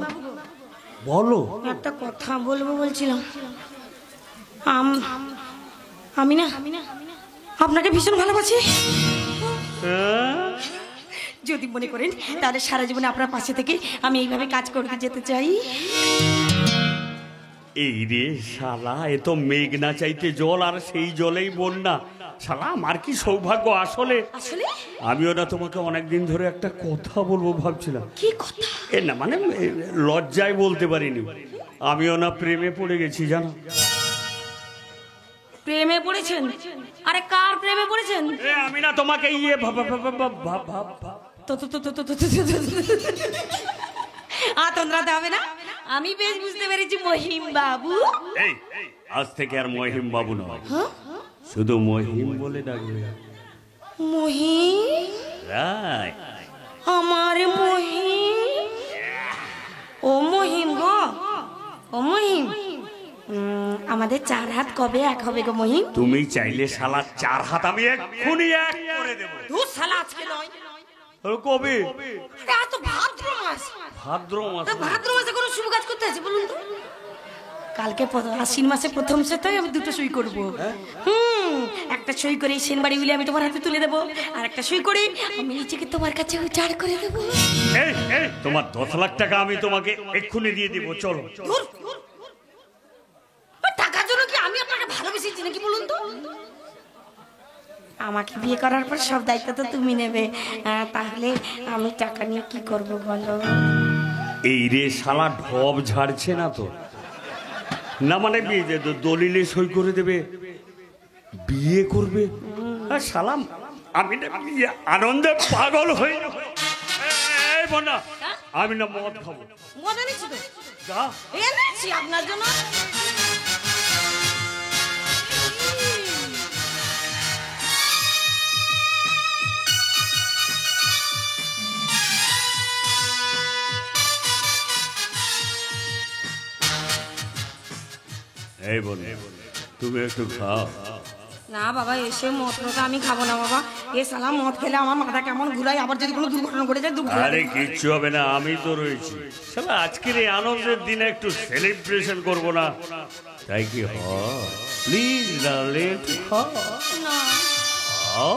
বলো। একটা কথা বলবো বলছিলাম। আমি না আপনাকে ভীষণ ভালোবাসি। যদি মনে করেন তাহলে সারা জীবনে আপনার পাশে থেকে আমি এইভাবে কাজ করতে যেতে চাই। এই রে শালা, এ তো মেঘ না চাইতে জল, আর সেই জলেই বন্যা। শালা আমার কি সৌভাগ্য আসলে। আসলে আমিও না তোমাকে অনেকদিন ধরে একটা কথা বলবো ভাবছিলাম। কি কথা? এ না মানে লজ্জায় বলতে পারিনি। আমিও না প্রেমে পড়ে গেছি জানো। প্রেমে পড়েছেন? আরে কার প্রেমে পড়েছেন? আমি না তোমাকে ইয়ে আতন্দ্রাতে হবে না, আমি বেশ বুঝতে পেরেছি মহিম বাবু। এই আজ থেকে আর মহিম বাবু নয়, শুধু মহিম বলে ডাকবে। মহিম? রাই আমার মহিম? ও মহিম গো, ও মহিম, আমাদের 4 হাত কবে এক হবে গো মহিম? তুমি চাইলে শালা 4 হাত আমি এক্ষুনি এক করে দেব। দূর শালা, আজকে নয়। কবে? এত ভাদ্র মাস। ভাদ্র মাস? ভাদ্র মাসে কোনো শুভ কাজ করতে আছে বলুন তো? কালকে আশ্বিন মাসে প্রথম সপ্তাহে আমি 2টো সই করবো। একটা সই করে সেন বাড়ি বলে আমি তোমার হাতে তুলে দেবো, আর একটা সই করে আমি নিজেকে তোমার কাছে উচাড় করে দেবো। তোমার 10 লাখ টাকা আমি তোমাকে এক্ষুনি দিয়ে দিব, চলো। টাকার জন্য কি আমি আপনাকে ভালোবেসেছি নাকি বলুন তো? আমাকে বিয়ে করার পর সব দায়িত্ব তো তুমি নেবে, তাহলে আমি টাকা নিয়ে কি করবো বলো? এই রে শালা, ঢব ঝাড়ছে না তো? না মানে দলিলে সই করে দেবে, বিয়ে করবে। শালা আমি না আনন্দে পাগল হয়ে যাব। এই বন্যা, আমি না মদ খাবো। মদ এনেছি তো, যা এনেছি আপনার জন্য। এই বল, তুমি একটু খাও। না বাবা, এসে মদটা আমি খাবো না বাবা। এ শালা মদ খেলে আমার মাথা কেমন ঘুরায়, আবার যদি কোনো দুর্ঘটনা ঘটে যায়। আরে কিচ্ছু হবে না, আমি তো রয়েছি। শালা আজকের এই আনন্দের দিনে একটু সেলিব্রেশন করব না, তাই কি হয়? প্লিজ ডার্লিং, খাও।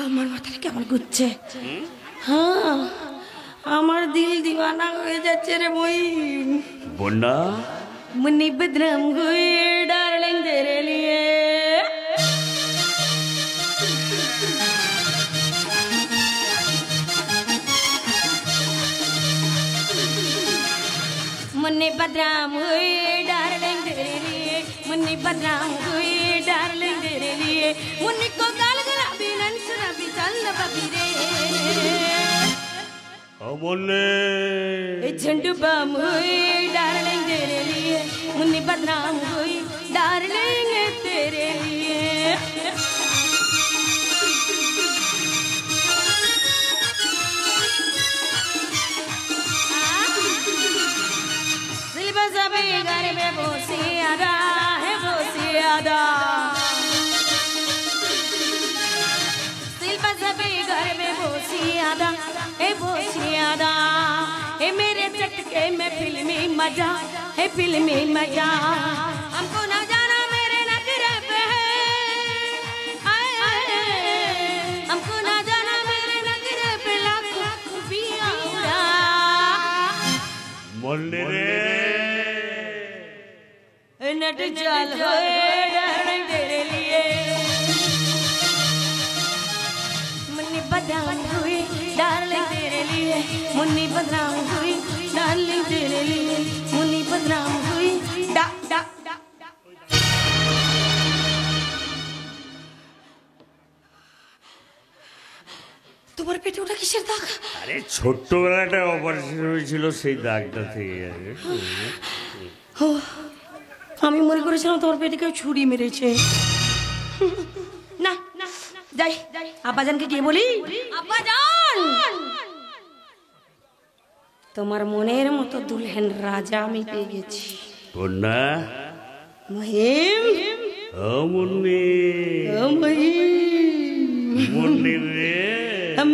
আমার মাথাটা কেমন ঘুরছে। হ্যাঁ, আমার দিল দিওয়ানা হয়ে যাচ্ছে রে মহিম। বন্যা मुन्नी बदनाम हुई डार्लिंग तेरे लिए। मुन्नी बदनाम हुई डार्लिंग तेरे लिए, मुन्नी बदनाम हुई डार्लिंग तेरे लिए। मुन्नी को गाल गुलाबी नंसराबी चल बबी रे। झंडू बम हुई डार्लिंग तेरे लिए, मुन्नी बदनाम हुई डार्लिंग तेरे लिए। सिल्वा सभी घर में बोसियादा है बोसियादा, सिल्वा सभी घर में बोसियादा है बोसियादा। हे मेरे चटके में फिल्मी मजा है फिल्मी मजा। हमको ना जाना मेरे नखरे पे है, हमको ना जाना मेरे नखरे पे लाखों खुफिया उड़ा। मोल्ले रे नट चल डार्लिंग तेरे लिए, मुन्नी बदनाम हुई डार्लिंग तेरे लिए, मुन्नी बदनाम हुई डार्लिंग तेरे लिए, मुन्नी बदनाम हुई डा डा। তোমার পেটে ওটা কিসের দাগ? আরে ছোট্টবেলাটা অপারেশন হয়েছিল, সেই দাগটা থেকে। আমি মনে করেছিলাম তোমার পেটে কেউ ছুরি মেরেছে। না যাই আব্বাজানকে গিয়ে বলি, আব্বাজান তোমার মনের মতো দুলহেন রাজা আমি পেয়ে গেছি। বন্যা মহিম ও মুন্নি, ও মহিম মুন্নি রে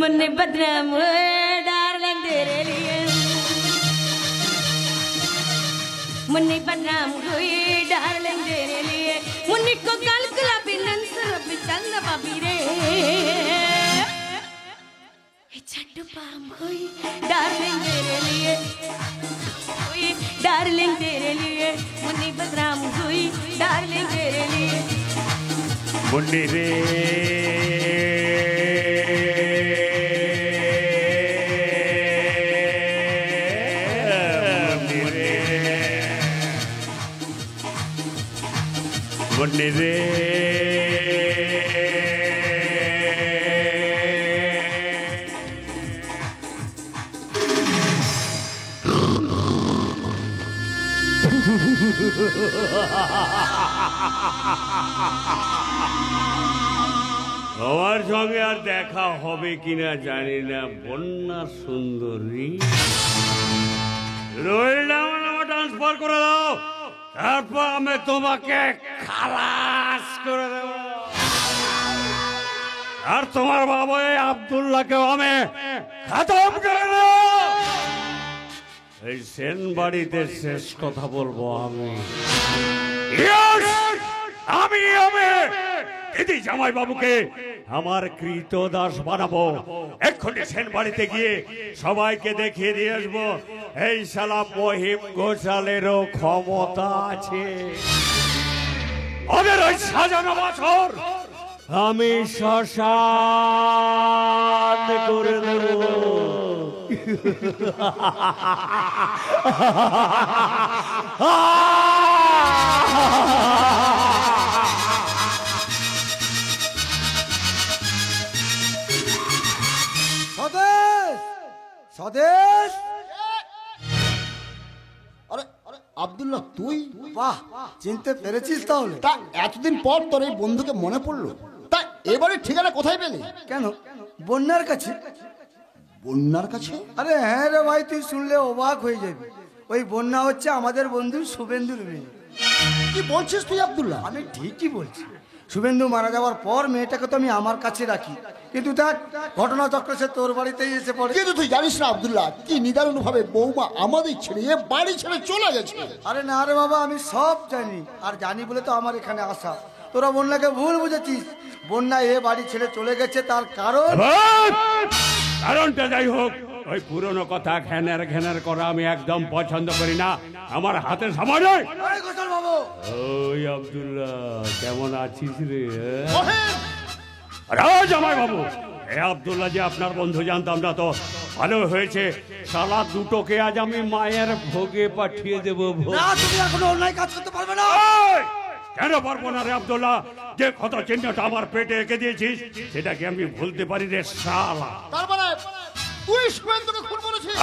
मुन्नी बदनाम हुए डार्लिंग तेरे लिए, मुन्नी बदनाम हुई डार्लिंग तेरे लिए, मुन्नी को कल गुलाबी नंसर बिचलना बाबी रे, छट्टू पाम हुई डार्लिंग तेरे लिए, हुई डार्लिंग तेरे लिए, मुन्नी बदनाम हुई डार्लिंग तेरे लिए, मुन्नी रे मुन्नी रे আমার সঙ্গে আর দেখা হবে কিনা জানি না। বন্যা সুন্দরী রোহিলটা আমার ট্রান্সফার করে দাও, তারপর আমি তোমাকে খালাস করে দেব। আর তোমার বাবা আব্দুল্লাহকে আমি খতম করে দেব। এই সেন বাড়িতে শেষ কথা বলবো আমি। আমি দিদি জামাই বাবুকে আমার কৃতদাস বানাবো। এক্ষুনি সেন বাড়িতে গিয়ে সবাইকে দেখিয়ে দিয়ে আসবো এই শালা মহিম ঘোষালেরও ক্ষমতা আছে। ওদের ওই সাজানো বছর আমি শ্মশান করে দেব। স্বদেশ স্বদেশ। আরে আরে আব্দুল্লাহ তুই? বাহ, চিনতে পেরেছিস তাহলে? তা এতদিন পর তোর এই বন্ধুকে মনে পড়লো, তা এবারে ঠিকানা কোথায় পেলি? কেন, বন্যার কাছে। বন্যার কাছে? আরে হ্যাঁ রে ভাই, তুই শুনলে অবাক হয়ে যাবি। ওই বন্যা হচ্ছে আমাদের বন্ধু শুভেন্দুর মেয়ে। কি বলছিস তুই আব্দুল্লাহ? আমি ঠিকই বলছি। শুভেন্দু মারা যাওয়ার পর মেয়েটাকে তো আমি আমার কাছে রাখি, কিন্তু তার ঘটনা চক্র সে তোর বাড়িতেই এসে পড়ে। কিন্তু তুই জানিস না আব্দুল্লাহ, কি নিদারুণ ভাবে বৌমা আমাদের ছেড়ে বাড়ি ছেড়ে চলে গেছে। আরে না রে বাবা, আমি সব জানি, আর জানি বলে তো আমার এখানে আসা। তোরা বন্যাকে ভুল বুঝেছিস। বন্যা এ বাড়ি ছেড়ে চলে গেছে, তার কারণটা যাই হোক, ওই পুরনো কথা ঘ্যানের ঘ্যানের করা আমি একদম পছন্দ করি না। আমার হাতে সময় নেই। ওই আব্দুল্লাহ কেমন আছিস রে? জামাই বাবু, এ আব্দুল্লাহ যে আপনার বন্ধু জানতাম না তো। ভালো হয়েছে, শালা দুটোকে আজ আমি মায়ের ভোগে পাঠিয়ে দেবো। তুমি এখন অন্যায় কাজ করতে পারবে না। কেন পারবো না রে আব্দুল্লাহ? যে ক্ষত চিহ্নটা আমার পেটে এঁকে দিয়েছিস সেটাকে আমি ভুলতে পারি রে শালা। তার মানে তুই শুভেন্দুকে খুন করেছিস?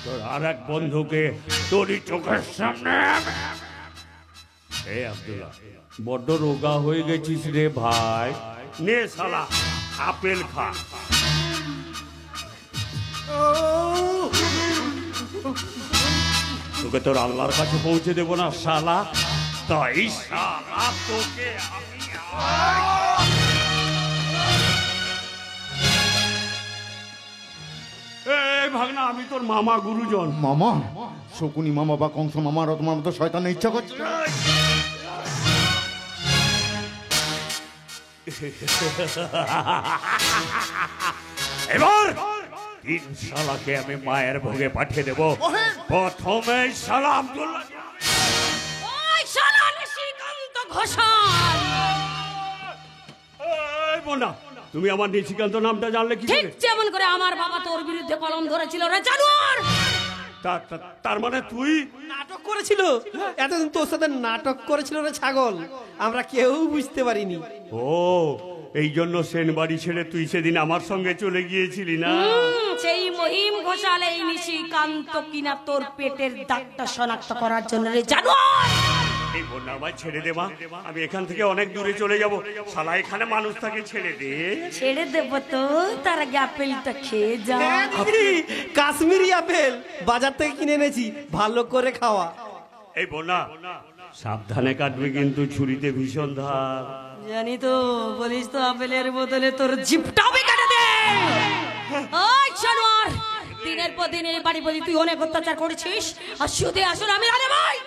তোর আর এক বন্ধুকে তোরই চোখের সামনে। এ আব্দুল্লাহ, বড্ড রোগা হয়ে গেছিস রে ভাই। নে শালা আপেল খা। তোকে তোর আল্লাহর কাছে পৌঁছে দেবো না শালা, তাই শালা তোকে আমি ভাগনা, আমি তোর মামা গুরুজন। মামা? শকুনি মামা বা কংস মামারও তোমার মতো শয়তানের ইচ্ছা করছে? এবার তিন শালাকে আমি মায়ের ভোগে পাঠিয়ে দেব। প্রথমে শালা আব্দুল্লাহ, ওই শালা নিশিকান্ত ঘোষাল। এই বোনা, তুমি আমার নিশিকান্ত নামটা জানলে কি ঠিক করে? যেমন করে আমার বাবা তোর বিরুদ্ধে কলম ধরেছিল রে জানোয়ার। তার মানে তুই নাটক করেছিল? এতদিন তোর সাথে নাটক করেছিল রে ছাগল, আমরা কেউ বুঝতে পারিনি। ও, এই জন্য সেন বাড়ি ছেড়ে তুই সেদিন আমার সঙ্গে চলে গিয়েছিলি না? সেই মহিম ঘোষাল এই নিশিকান্ত কিনা তোর পেটের দাগটা শনাক্ত করার জন্য রে জানোয়ার। এই বন্যা আমায় ছেড়ে দে মা, আমি এখান থেকে অনেক দূরে চলে যাব। শালা এখানে মানুষ তাকে ছেড়ে দে। ছেড়ে দেবো তো, তার আগে আপেলটা খেয়ে যা। দিদি, কাশ্মীরি আপেল বাজার থেকে কিনে এনেছি, ভালো করে খাওয়া। এই বন্যা সাবধানে কাটবে কিন্তু, ছুরিতে ভীষণ ধার। জানি তো, বলিস তো আপেলের বদলে তোর জিপটাও কেটে দে। ওই জানোয়ার, দিনের পর দিন এই বাড়ি বলি তুই অনেক অত্যাচার করেছিস, আর সুদে আসলে আমি রানে ভাই।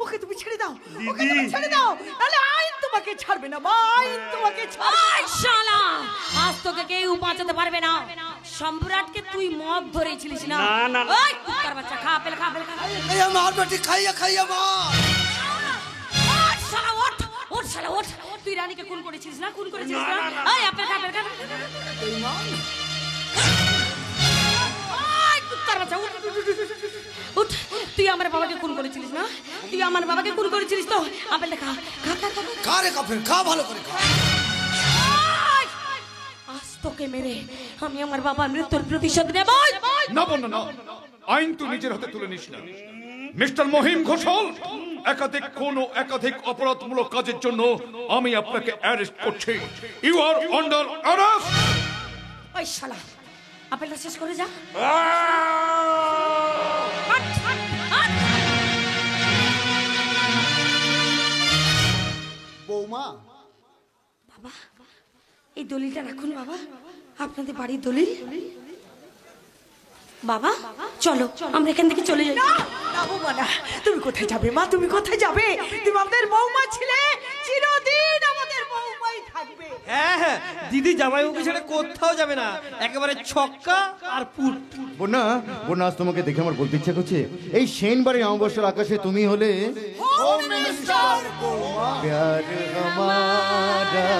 ওকে তুমি ছেড়ে দাও, ওকে তুমি ছেড়ে দাও, নাহলে আইন তোমাকে ছাড়বে না, মা, আইন তোমাকে ছাড়বে না। শালা, আজ তোকে কেউ বাঁচাতে পারবে না। সম্রাটকে তুই মদ ধরেছিলিস না? না। ওই কুত্তার বাচ্চা, খা আপেল, খা আপেল, খা। এই আমার বেটি খাইয়া খাইয়া মা। ওঠ শালা, ওঠ ওঠ শালা, ওঠ। তুই রানীকে খুন করেছিস না? খুন করেছিস না? ওই আপেল, খা আপেল, খা। ওই কুত্তার বাচ্চা, উঠ উঠ। তুই আমার বাবাকে খুন করেছিলিস না? তুই আমার বাবাকে খুন করেছিলিস তো? আপেলটা খা, খা খা খা। খা রে কাফের, খা ভালো করে খা। আজ তোকে মেরে আমি আমার বাবার মৃত্যুর প্রতিশোধ নেব। না বন্যা না, আইন তুই নিজের হাতে তুলে নিস না। মিস্টার মহিম ঘোষাল, একাধিক খুন ও একাধিক অপরাধমূলক কাজের জন্য আমি আপনাকে অ্যারেস্ট করছি। You are under arrest. ওই শালা, আপেলটা শেষ করে যা। বৌমা, বাবা, এই দলিলটা রাখুন বাবা, আপনাদের বাড়ির দলিল। বাবা চলো, আমরা এখান থেকে চলে যাই। না বৌমা না, তুমি কোথায় যাবে মা? তুমি কোথায় যাবে? তুমি আমাদের বৌমা ছিলে, চিরদিন আমাদের বৌমাই থাকবে। হ্যাঁ হ্যাঁ, দিদি জামাইবাবুকে ছেড়ে কোথাও যাবে না, একেবারে ছক্কা আর পুট। বন্যা, বন্যা আজ তোমাকে দেখে আমার বলতে ইচ্ছা করছে, এই সেনবারে অমাবস্যার আকাশে তুমি হলে হোম মিনিস্টার বৌমা। प्यार हमारा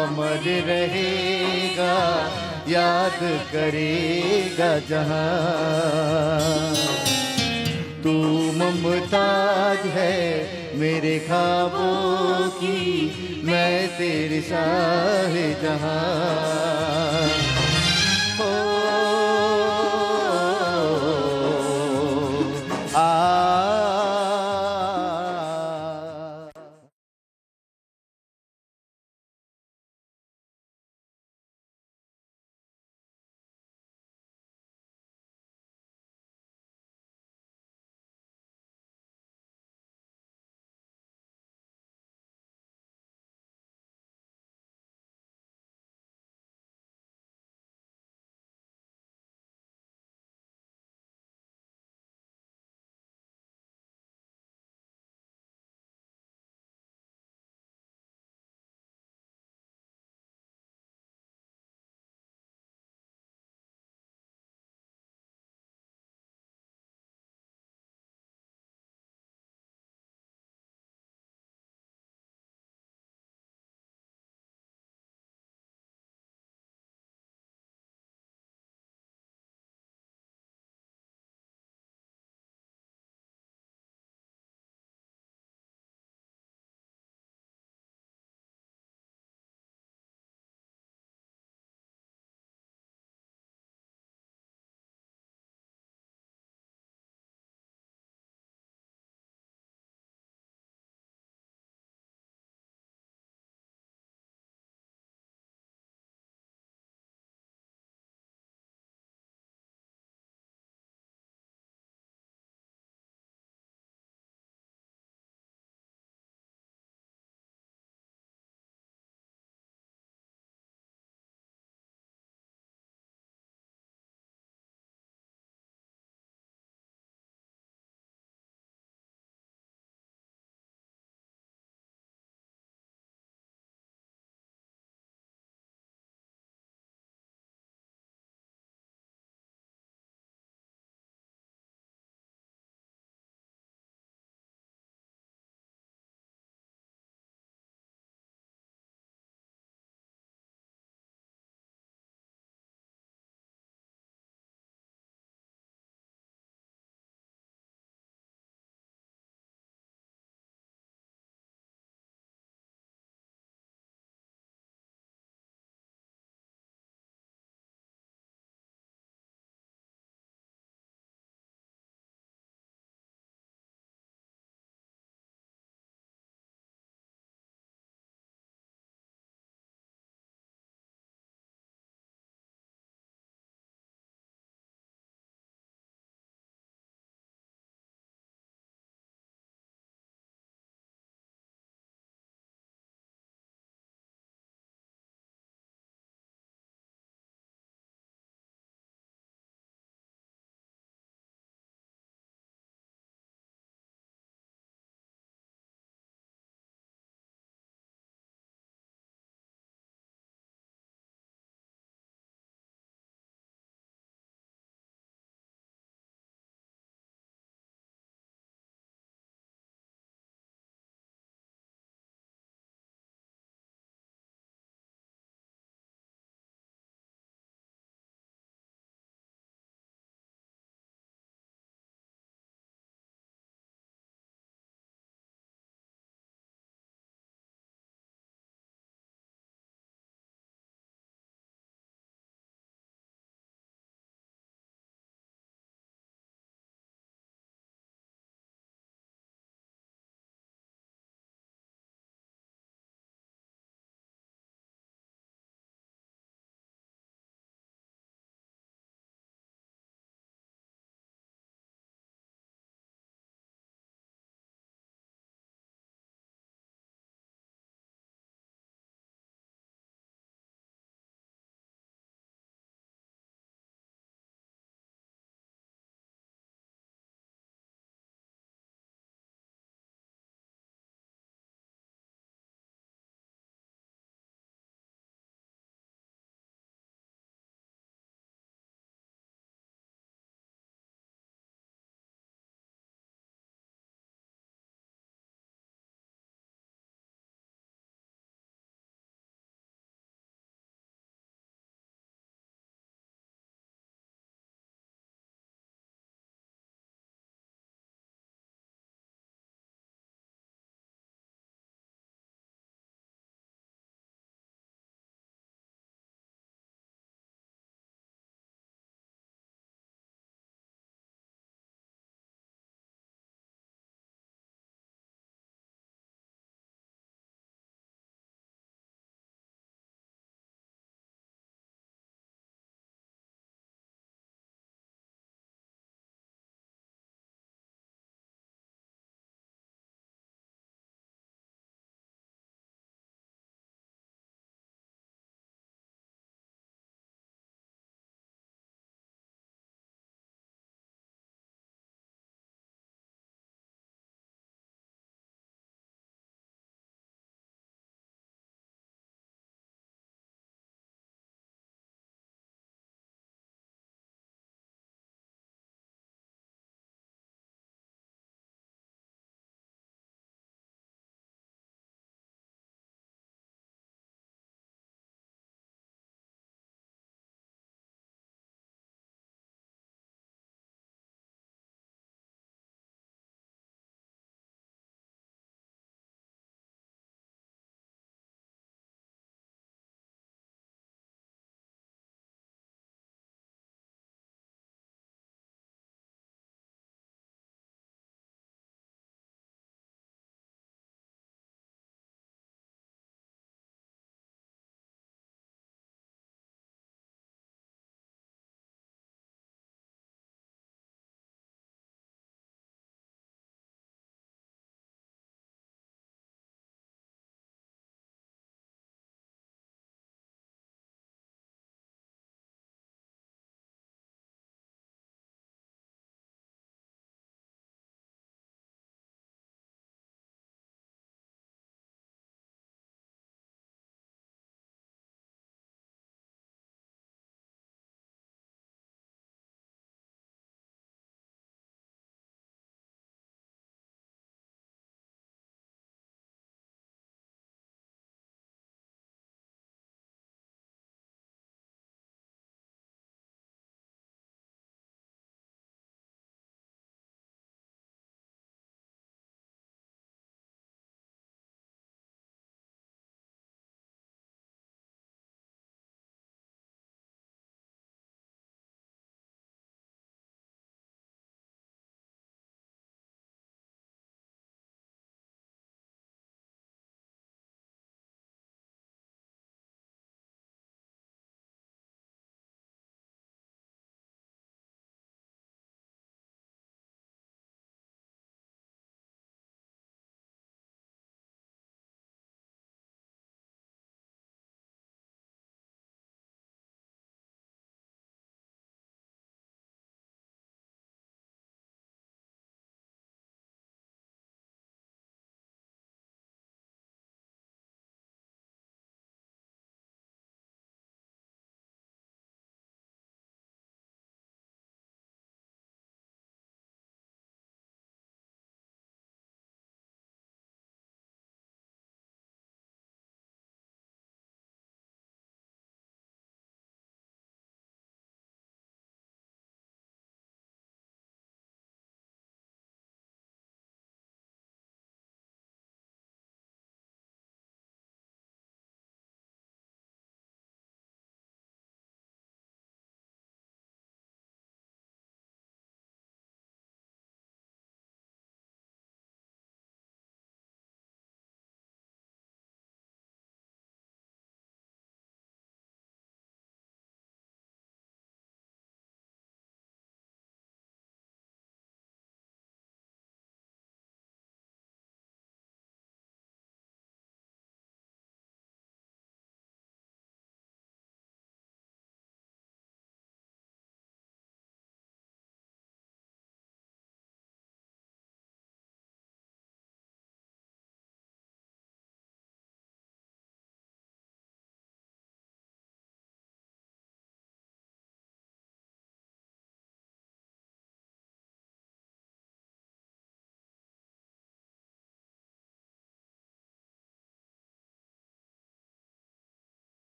अमर रहेगा, याद करेगा जहां। तू मुमताज है मेरे ख्वाबों की, मैं तेरे शाह जहां।